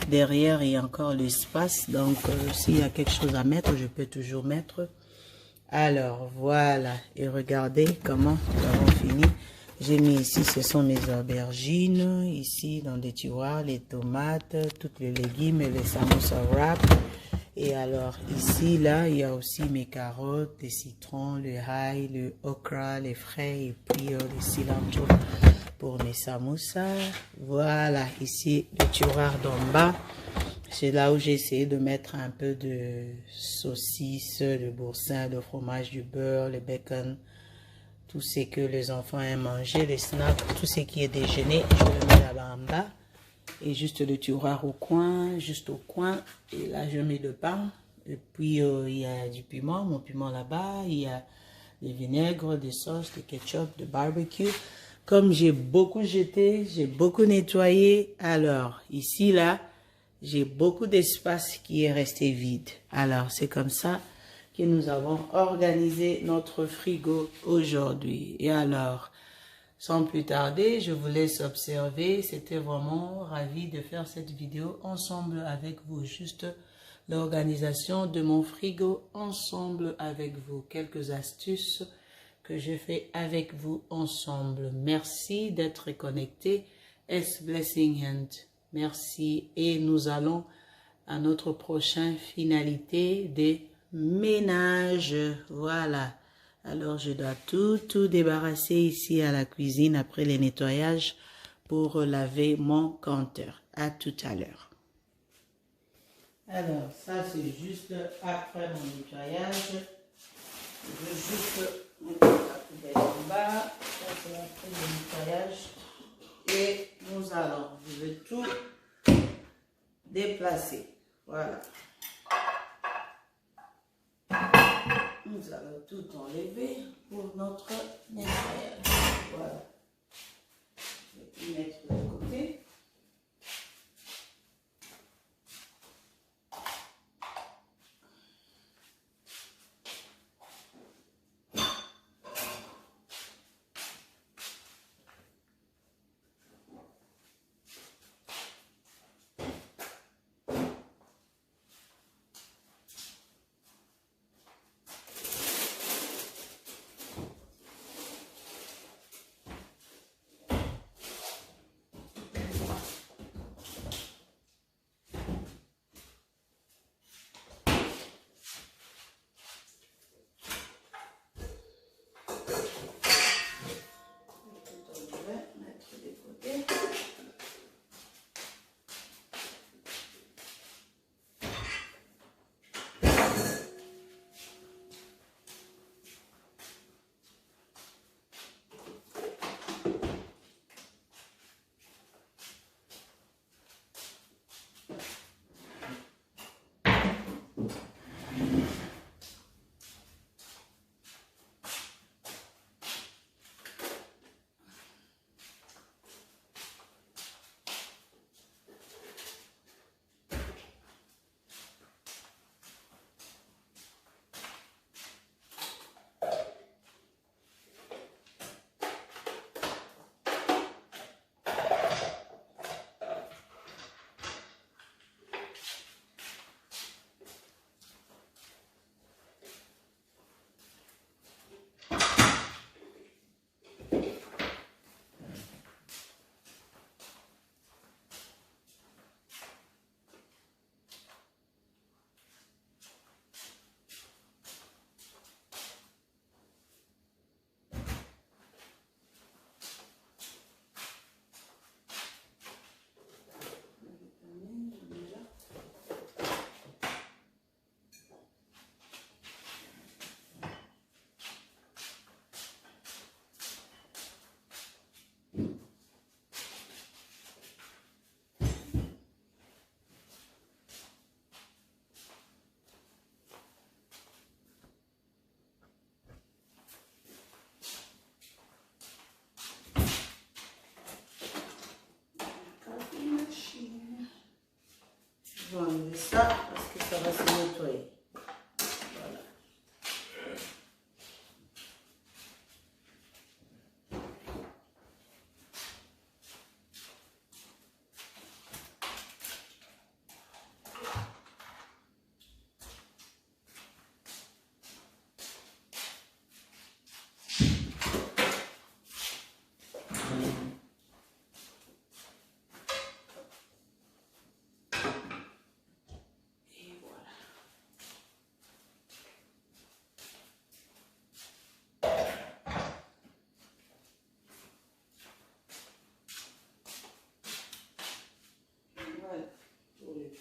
derrière, il y a encore l'espace. Donc, s'il y a quelque chose à mettre, je peux toujours mettre. Alors, voilà. Et regardez comment nous avons fini. J'ai mis ici, ce sont mes aubergines. Ici, dans des tiroirs, les tomates, tous les légumes et les samosa wrap. Et alors, ici, là, il y a aussi mes carottes, les citrons, le ail, le okra, les frais et puis le cilantro pour mes samoussas. Voilà, ici, le tiroir d'en bas. C'est là où j'ai essayé de mettre un peu de saucisses, de boursin, de fromage, du beurre, le bacon, tout ce que les enfants aiment manger, les snacks, tout ce qui est déjeuner, je le mets là-bas en bas. Et juste le tiroir au coin, juste au coin. Et là, je mets le pain. Et puis, il y a du piment, mon piment là-bas. Il y a des vinaigres, des sauces, des ketchup, de barbecue. Comme j'ai beaucoup jeté, j'ai beaucoup nettoyé. Alors, ici, là, j'ai beaucoup d'espace qui est resté vide. Alors, c'est comme ça que nous avons organisé notre frigo aujourd'hui. Et alors, sans plus tarder, je vous laisse observer. C'était vraiment ravi de faire cette vidéo ensemble avec vous. Juste l'organisation de mon frigo ensemble avec vous. Quelques astuces que je fais avec vous ensemble. Merci d'être connecté. S Blessing Hand. Merci. Et nous allons à notre prochaine finalité des ménages. Voilà. Alors, je dois tout débarrasser ici à la cuisine après les nettoyages pour laver mon compteur. À tout à l'heure. Alors, ça, c'est juste après mon nettoyage. Je veux juste mettre la poubelle en bas. Ça, c'est après le nettoyage. Et nous allons, je vais tout déplacer. Voilà. Nous allons tout enlever pour notre nettoyage. Voilà. Je vais tout mettre de côté.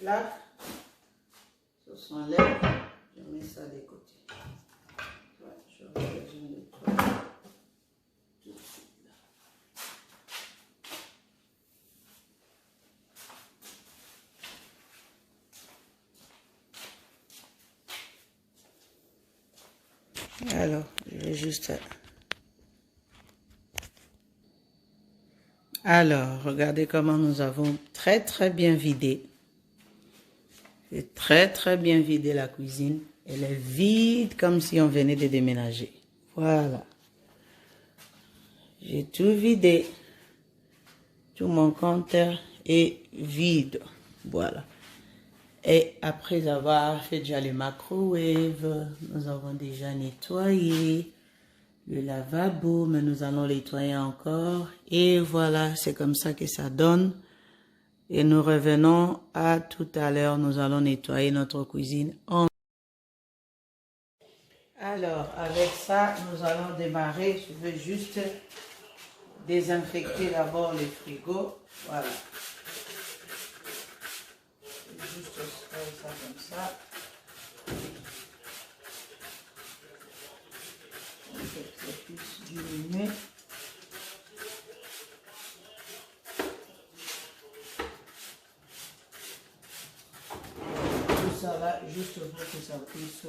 plaque. Ça s'enlève. Je mets ça de côté. Ouais, je vais nettoyer tout de suite. Alors, je vais juste... Alors, regardez comment nous avons très bien vidé. J'ai très bien vidé la cuisine. Elle est vide comme si on venait de déménager. Voilà. J'ai tout vidé. Tout mon compteur est vide. Voilà. Et après avoir fait déjà le microwave, nous avons déjà nettoyé le lavabo, mais nous allons nettoyer encore. Et voilà, c'est comme ça que ça donne. Et nous revenons à tout à l'heure. Nous allons nettoyer notre cuisine. Alors, avec ça, nous allons démarrer. Je veux juste désinfecter d'abord le frigo. Voilà. Juste faire ça comme ça. Pour que ça puisse diminuer. Tout ça là, juste pour que ça puisse.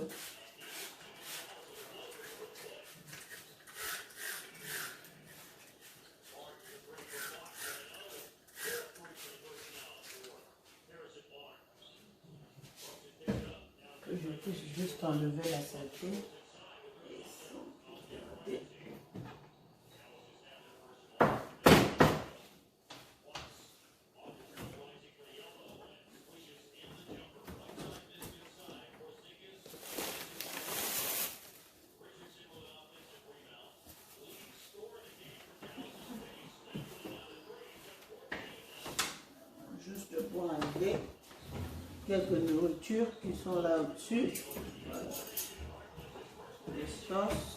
Que je puisse juste enlever la saleté. Juste pour enlever quelques nourritures qui sont là au-dessus. Voilà. Les sauces,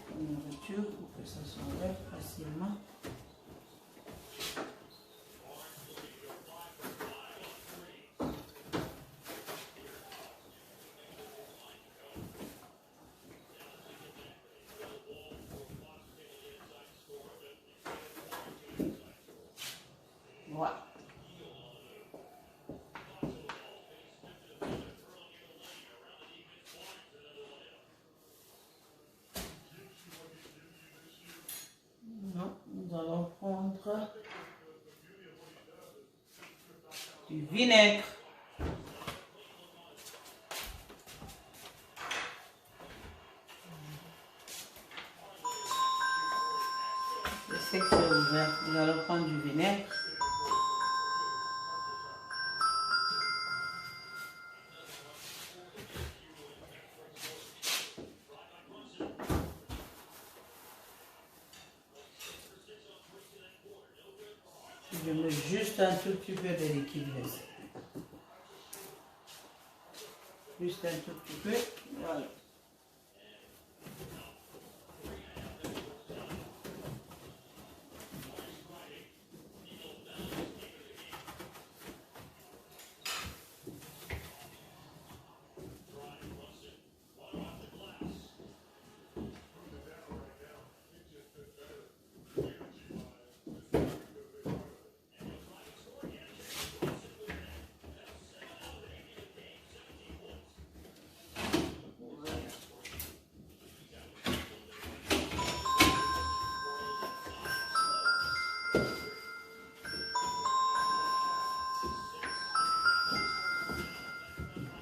la nourriture pour que ça s'enlève facilement. Voilà. Non, nous allons prendre du vinaigre. Je sais que c'est ouvert. Nous allons prendre du vinaigre. Je mets juste un tout petit peu de liquide vaisselle. Juste un tout petit peu. Voilà.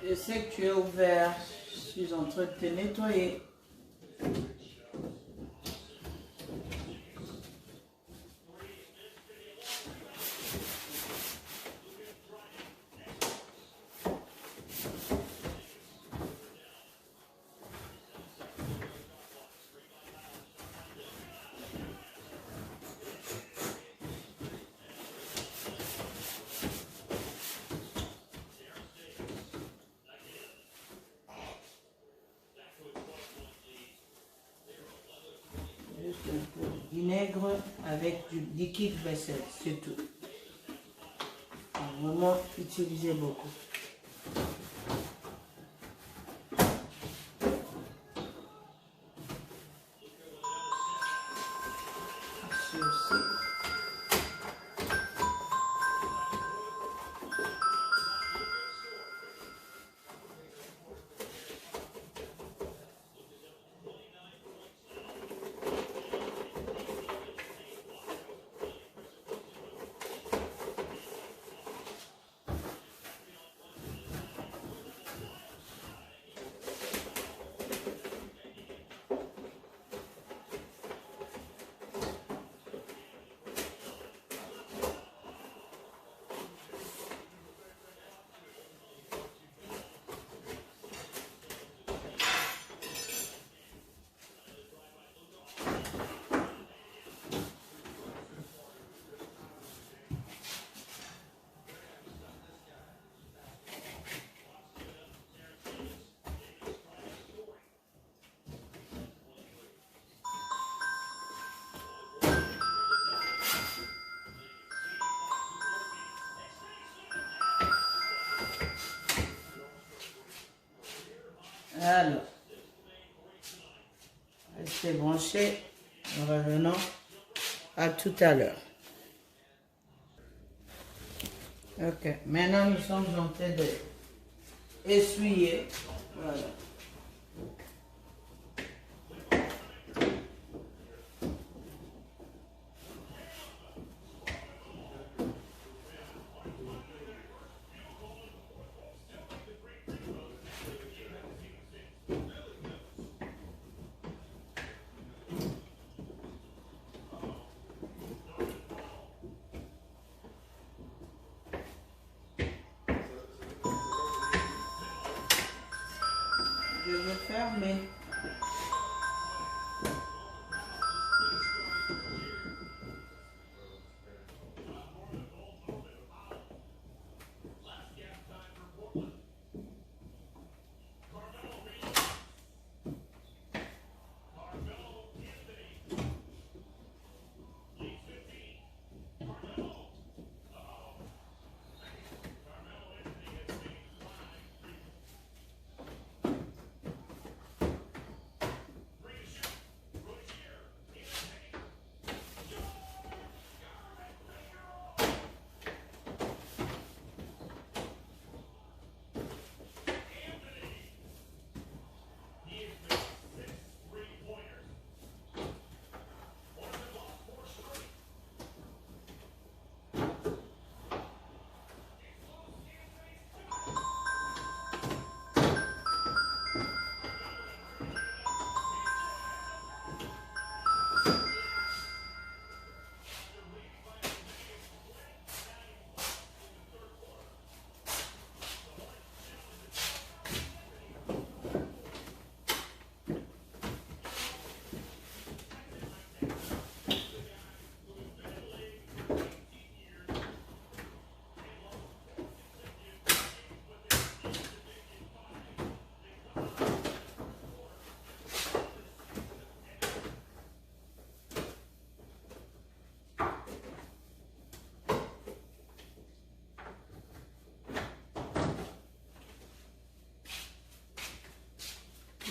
Je sais que tu es ouvert. Je suis en train de te nettoyer. Juste un peu de vinaigre avec du liquide vaisselle, c'est tout. vraiment utilisé beaucoup. Alors, restez branchés. Nous revenons à tout à l'heure. Ok, maintenant nous sommes en train de essuyer. Voilà. Je vais fermer.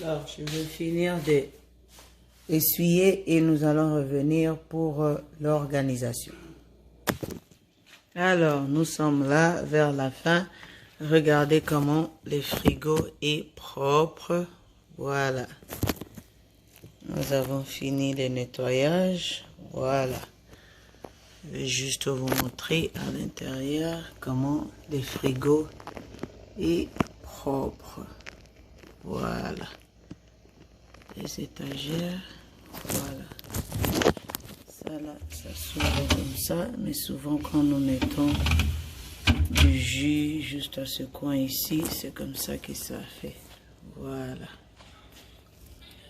Alors, je vais finir d'essuyer et nous allons revenir pour l'organisation. Alors, nous sommes là vers la fin. Regardez comment le frigo est propre. Voilà. Nous avons fini le nettoyage. Voilà. Je vais juste vous montrer à l'intérieur comment le frigo est propre. Voilà. Les étagères. Voilà. Ça là, ça s'ouvre comme ça. Mais souvent quand nous mettons du jus juste à ce coin ici, c'est comme ça que ça fait. Voilà.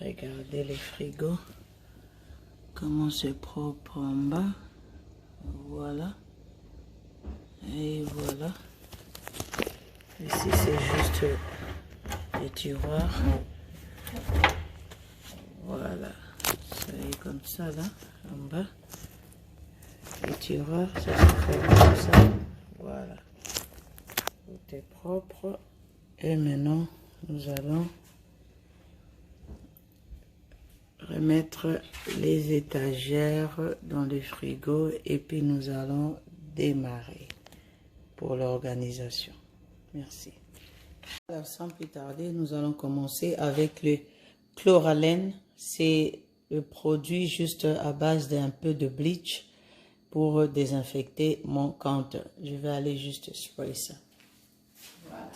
Regardez les frigos. Comment c'est propre en bas. Voilà. Et voilà. Ici c'est juste les tiroirs. Voilà. Ça est comme ça là, en bas. Les tiroirs, ça se fait comme ça. Voilà. Tout est propre. Et maintenant, nous allons remettre les étagères dans le frigo et puis nous allons démarrer pour l'organisation. Merci. Alors, sans plus tarder, nous allons commencer avec le chloralène. C'est le produit juste à base d'un peu de bleach pour désinfecter mon compteur. Je vais aller juste sprayer ça. Voilà.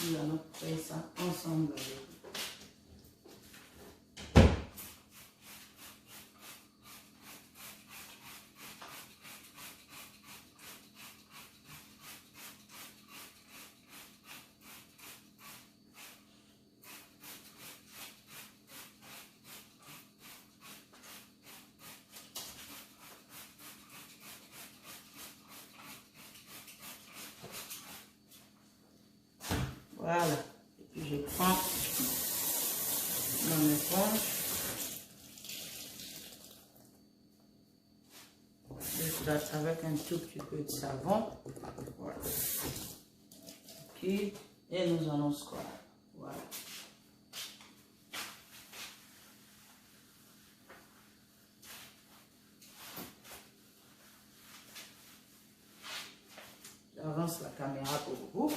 Nous allons faire ça ensemble. Voilà. Et puis je prends mon éponge. Je flatte avec un tout petit peu de savon. Voilà. Okay. Et nous allons square. Voilà. J'avance la caméra pour vous.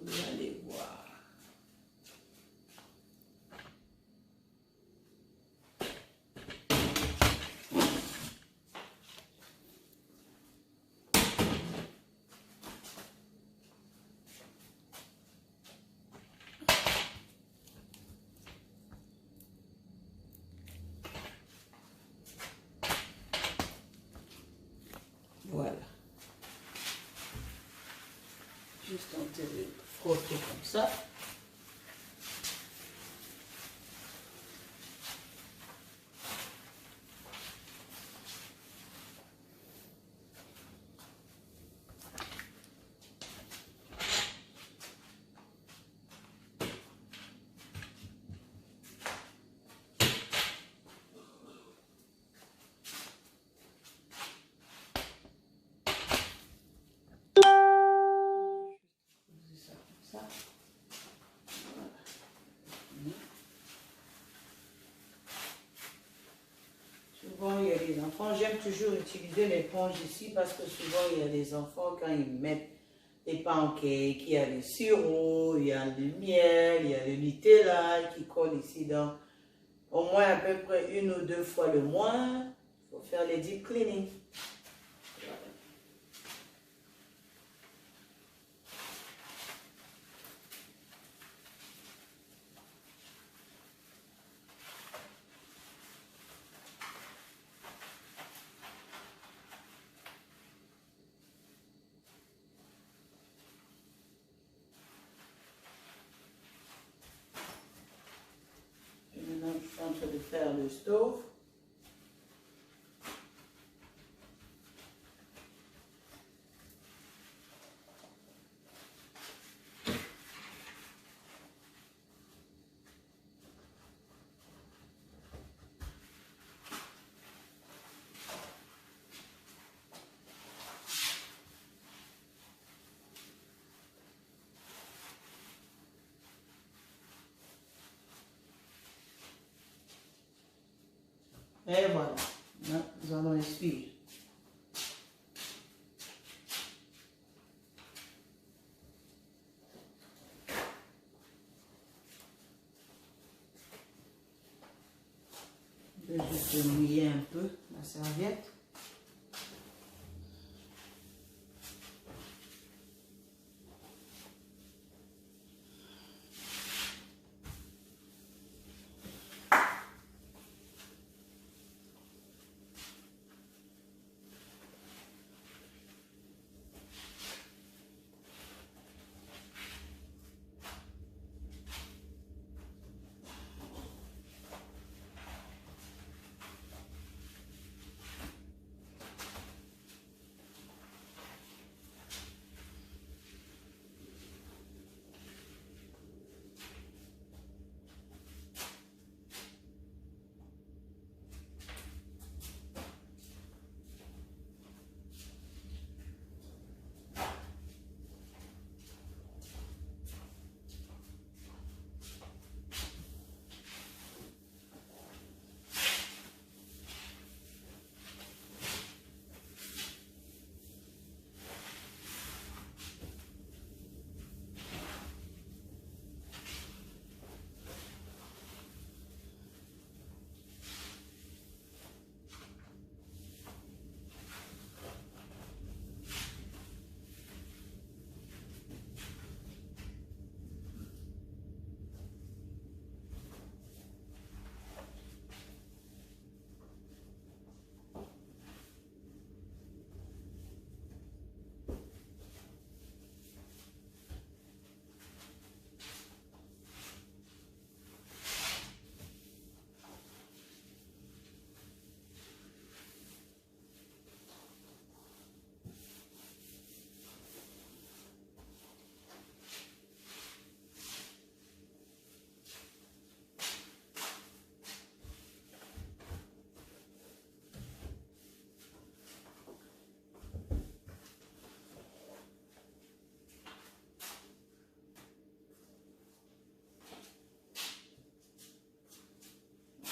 Vous allez voir. Voilà. Juste un petit peu frotter comme ça. Souvent, il y a des enfants. J'aime toujours utiliser l'éponge ici parce que souvent, il y a des enfants, quand ils mettent des pancakes, il y a le sirop, il y a le miel, il y a le Nutella qui colle ici. Donc, au moins à peu près 1 ou 2 fois le mois, il faut faire les deep cleaning. Maintenant, je suis en train de faire le stove. Et voilà. Maintenant, nous allons essuyer. Je vais juste mouiller un peu la serviette.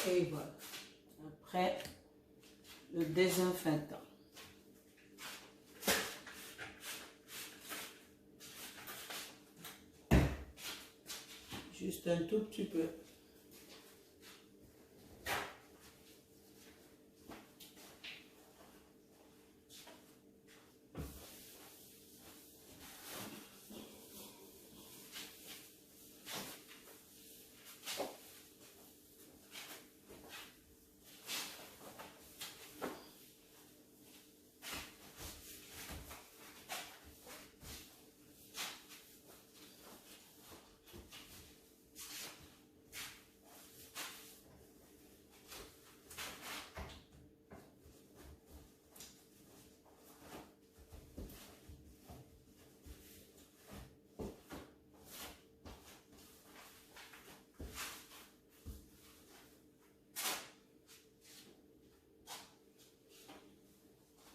Et voilà. Après, le désinfectant. Juste un tout petit peu.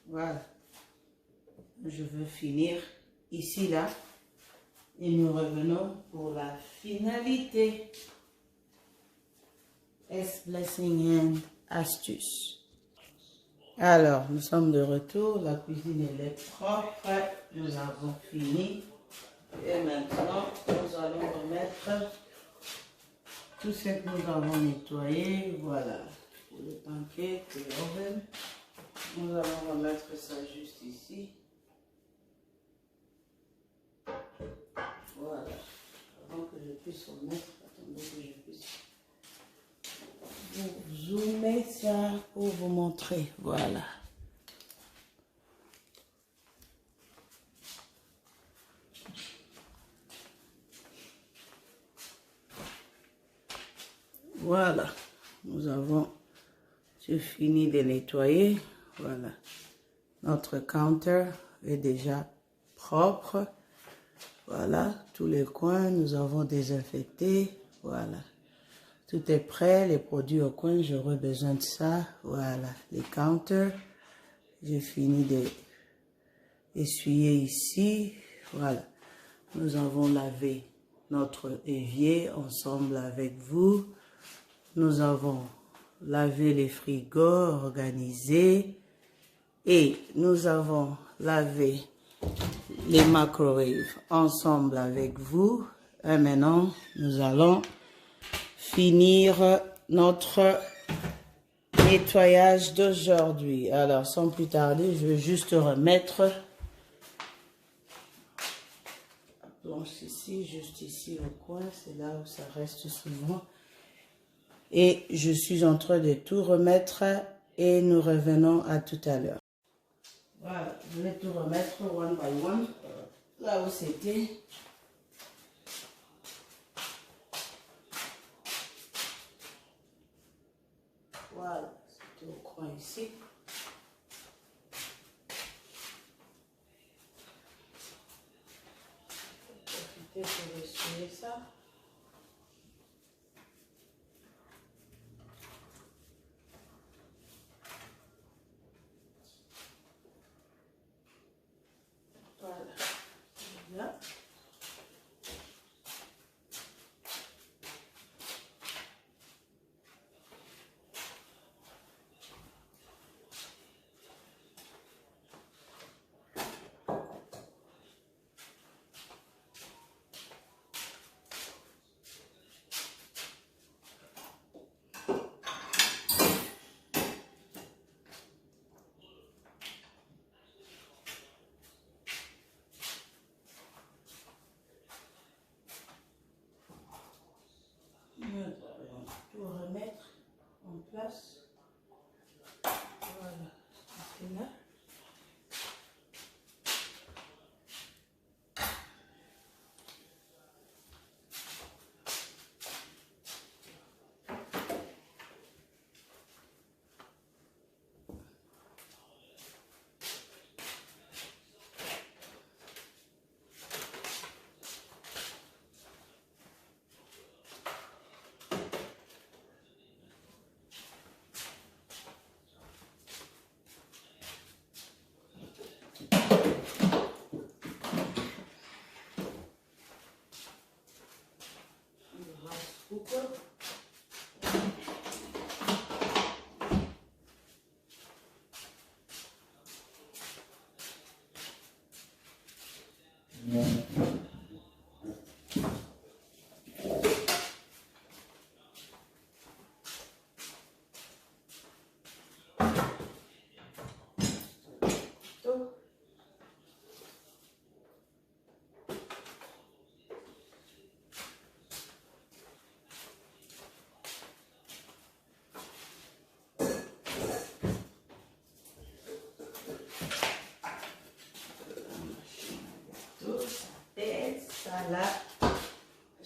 Voilà. Je veux finir ici, là. Et nous revenons pour la finalité. S-Blessing Hand astuce. Alors, nous sommes de retour. La cuisine elle est propre. Nous avons fini. Et maintenant, nous allons remettre tout ce que nous avons nettoyé. Voilà. Pour le pancake, le oven. Nous allons remettre ça juste ici. Voilà. Avant que je puisse remettre, attendez que je puisse vous zoomer ça pour vous montrer. Voilà. Voilà. Nous avons fini de nettoyer. Voilà. Notre counter est déjà propre. Voilà. Tous les coins, nous avons désinfecté. Voilà. Tout est prêt. Les produits au coin, j'aurai besoin de ça. Voilà. Les counters. J'ai fini d'essuyer ici. Voilà. Nous avons lavé notre évier ensemble avec vous. Nous avons lavé les frigos, organisés. Et nous avons lavé les microwaves ensemble avec vous. Et maintenant, nous allons finir notre nettoyage d'aujourd'hui. Alors, sans plus tarder, je vais juste remettre la planche ici, juste ici au coin. C'est là où ça reste souvent. Et je suis en train de tout remettre et nous revenons à tout à l'heure. Voilà, je vais tout remettre one by one, là où c'était. Voilà, c'était au coin ici. Je vais profiter pour essuyer ça. Voilà. Là. Nous allons tout remettre en place. Voilà, c'est là.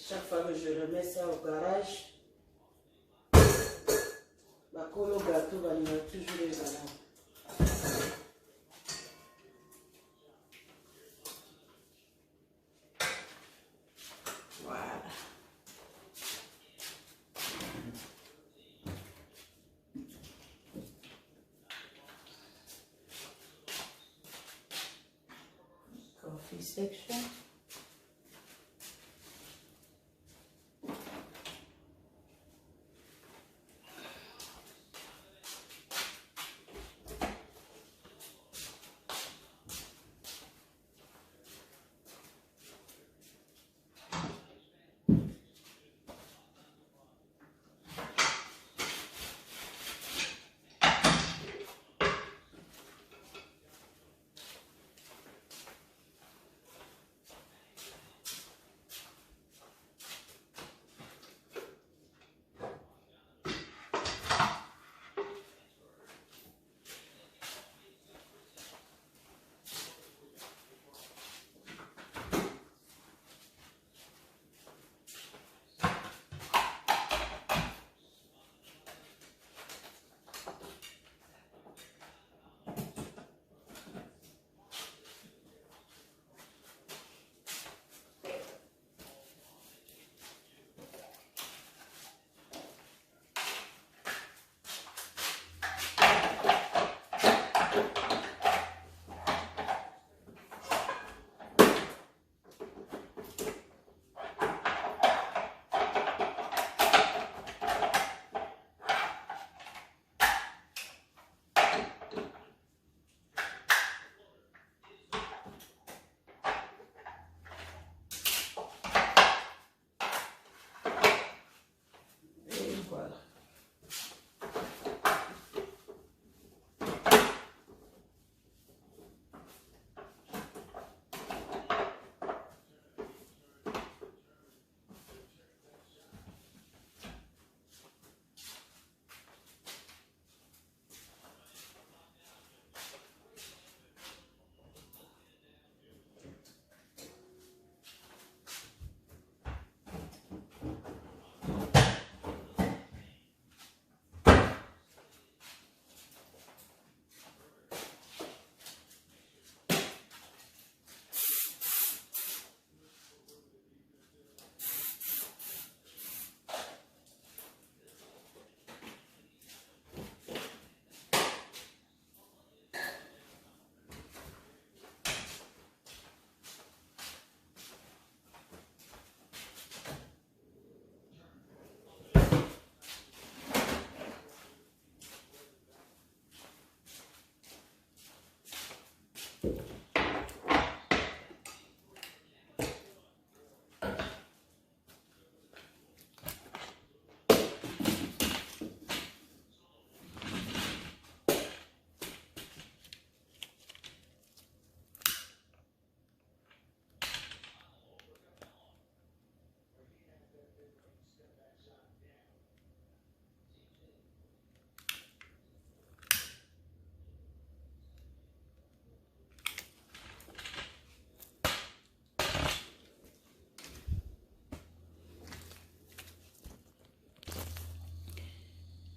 Chaque fois que je remets ça au garage, ma colle au gâteau va toujours les bananes. Voilà. Coffee section.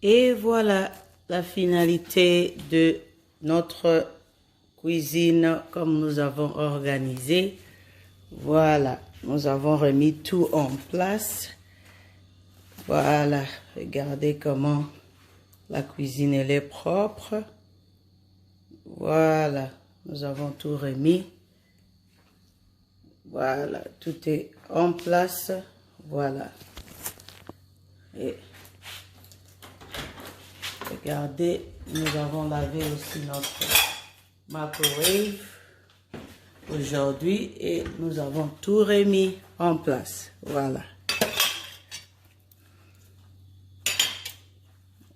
Et voilà la finalité de notre cuisine comme nous avons organisé. Voilà, nous avons remis tout en place. Voilà, regardez comment la cuisine elle est propre. Voilà, nous avons tout remis. Voilà, tout est en place. Voilà. Et regardez, nous avons lavé aussi notre microwave aujourd'hui et nous avons tout remis en place. Voilà.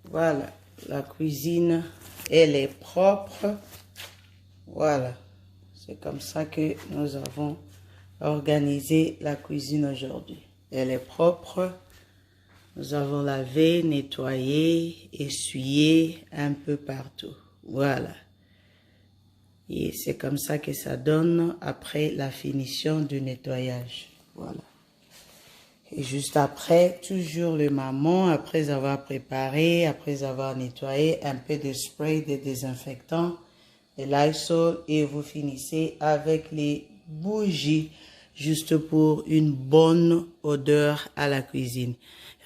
Voilà, la cuisine, elle est propre. Voilà, c'est comme ça que nous avons organisé la cuisine aujourd'hui. Elle est propre. Nous avons lavé, nettoyé, essuyé un peu partout. Voilà. Et c'est comme ça que ça donne après la finition du nettoyage. Voilà. Et juste après, toujours le maman, après avoir préparé, après avoir nettoyé, un peu de spray de désinfectant, de Lysol, et vous finissez avec les bougies, juste pour une bonne odeur à la cuisine.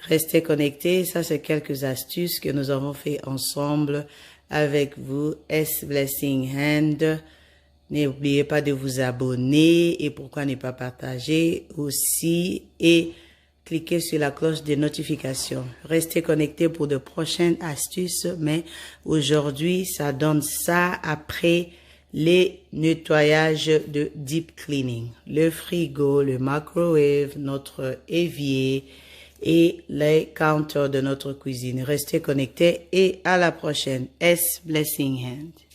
Restez connectés, ça c'est quelques astuces que nous avons fait ensemble avec vous. S Blessing Hand. N'oubliez pas de vous abonner et pourquoi ne pas partager aussi et cliquez sur la cloche de notification. Restez connectés pour de prochaines astuces, mais aujourd'hui, ça donne ça après les nettoyages de deep cleaning. Le frigo, le microwave, notre évier et les counters de notre cuisine. Restez connectés et à la prochaine. S Blessing Hand.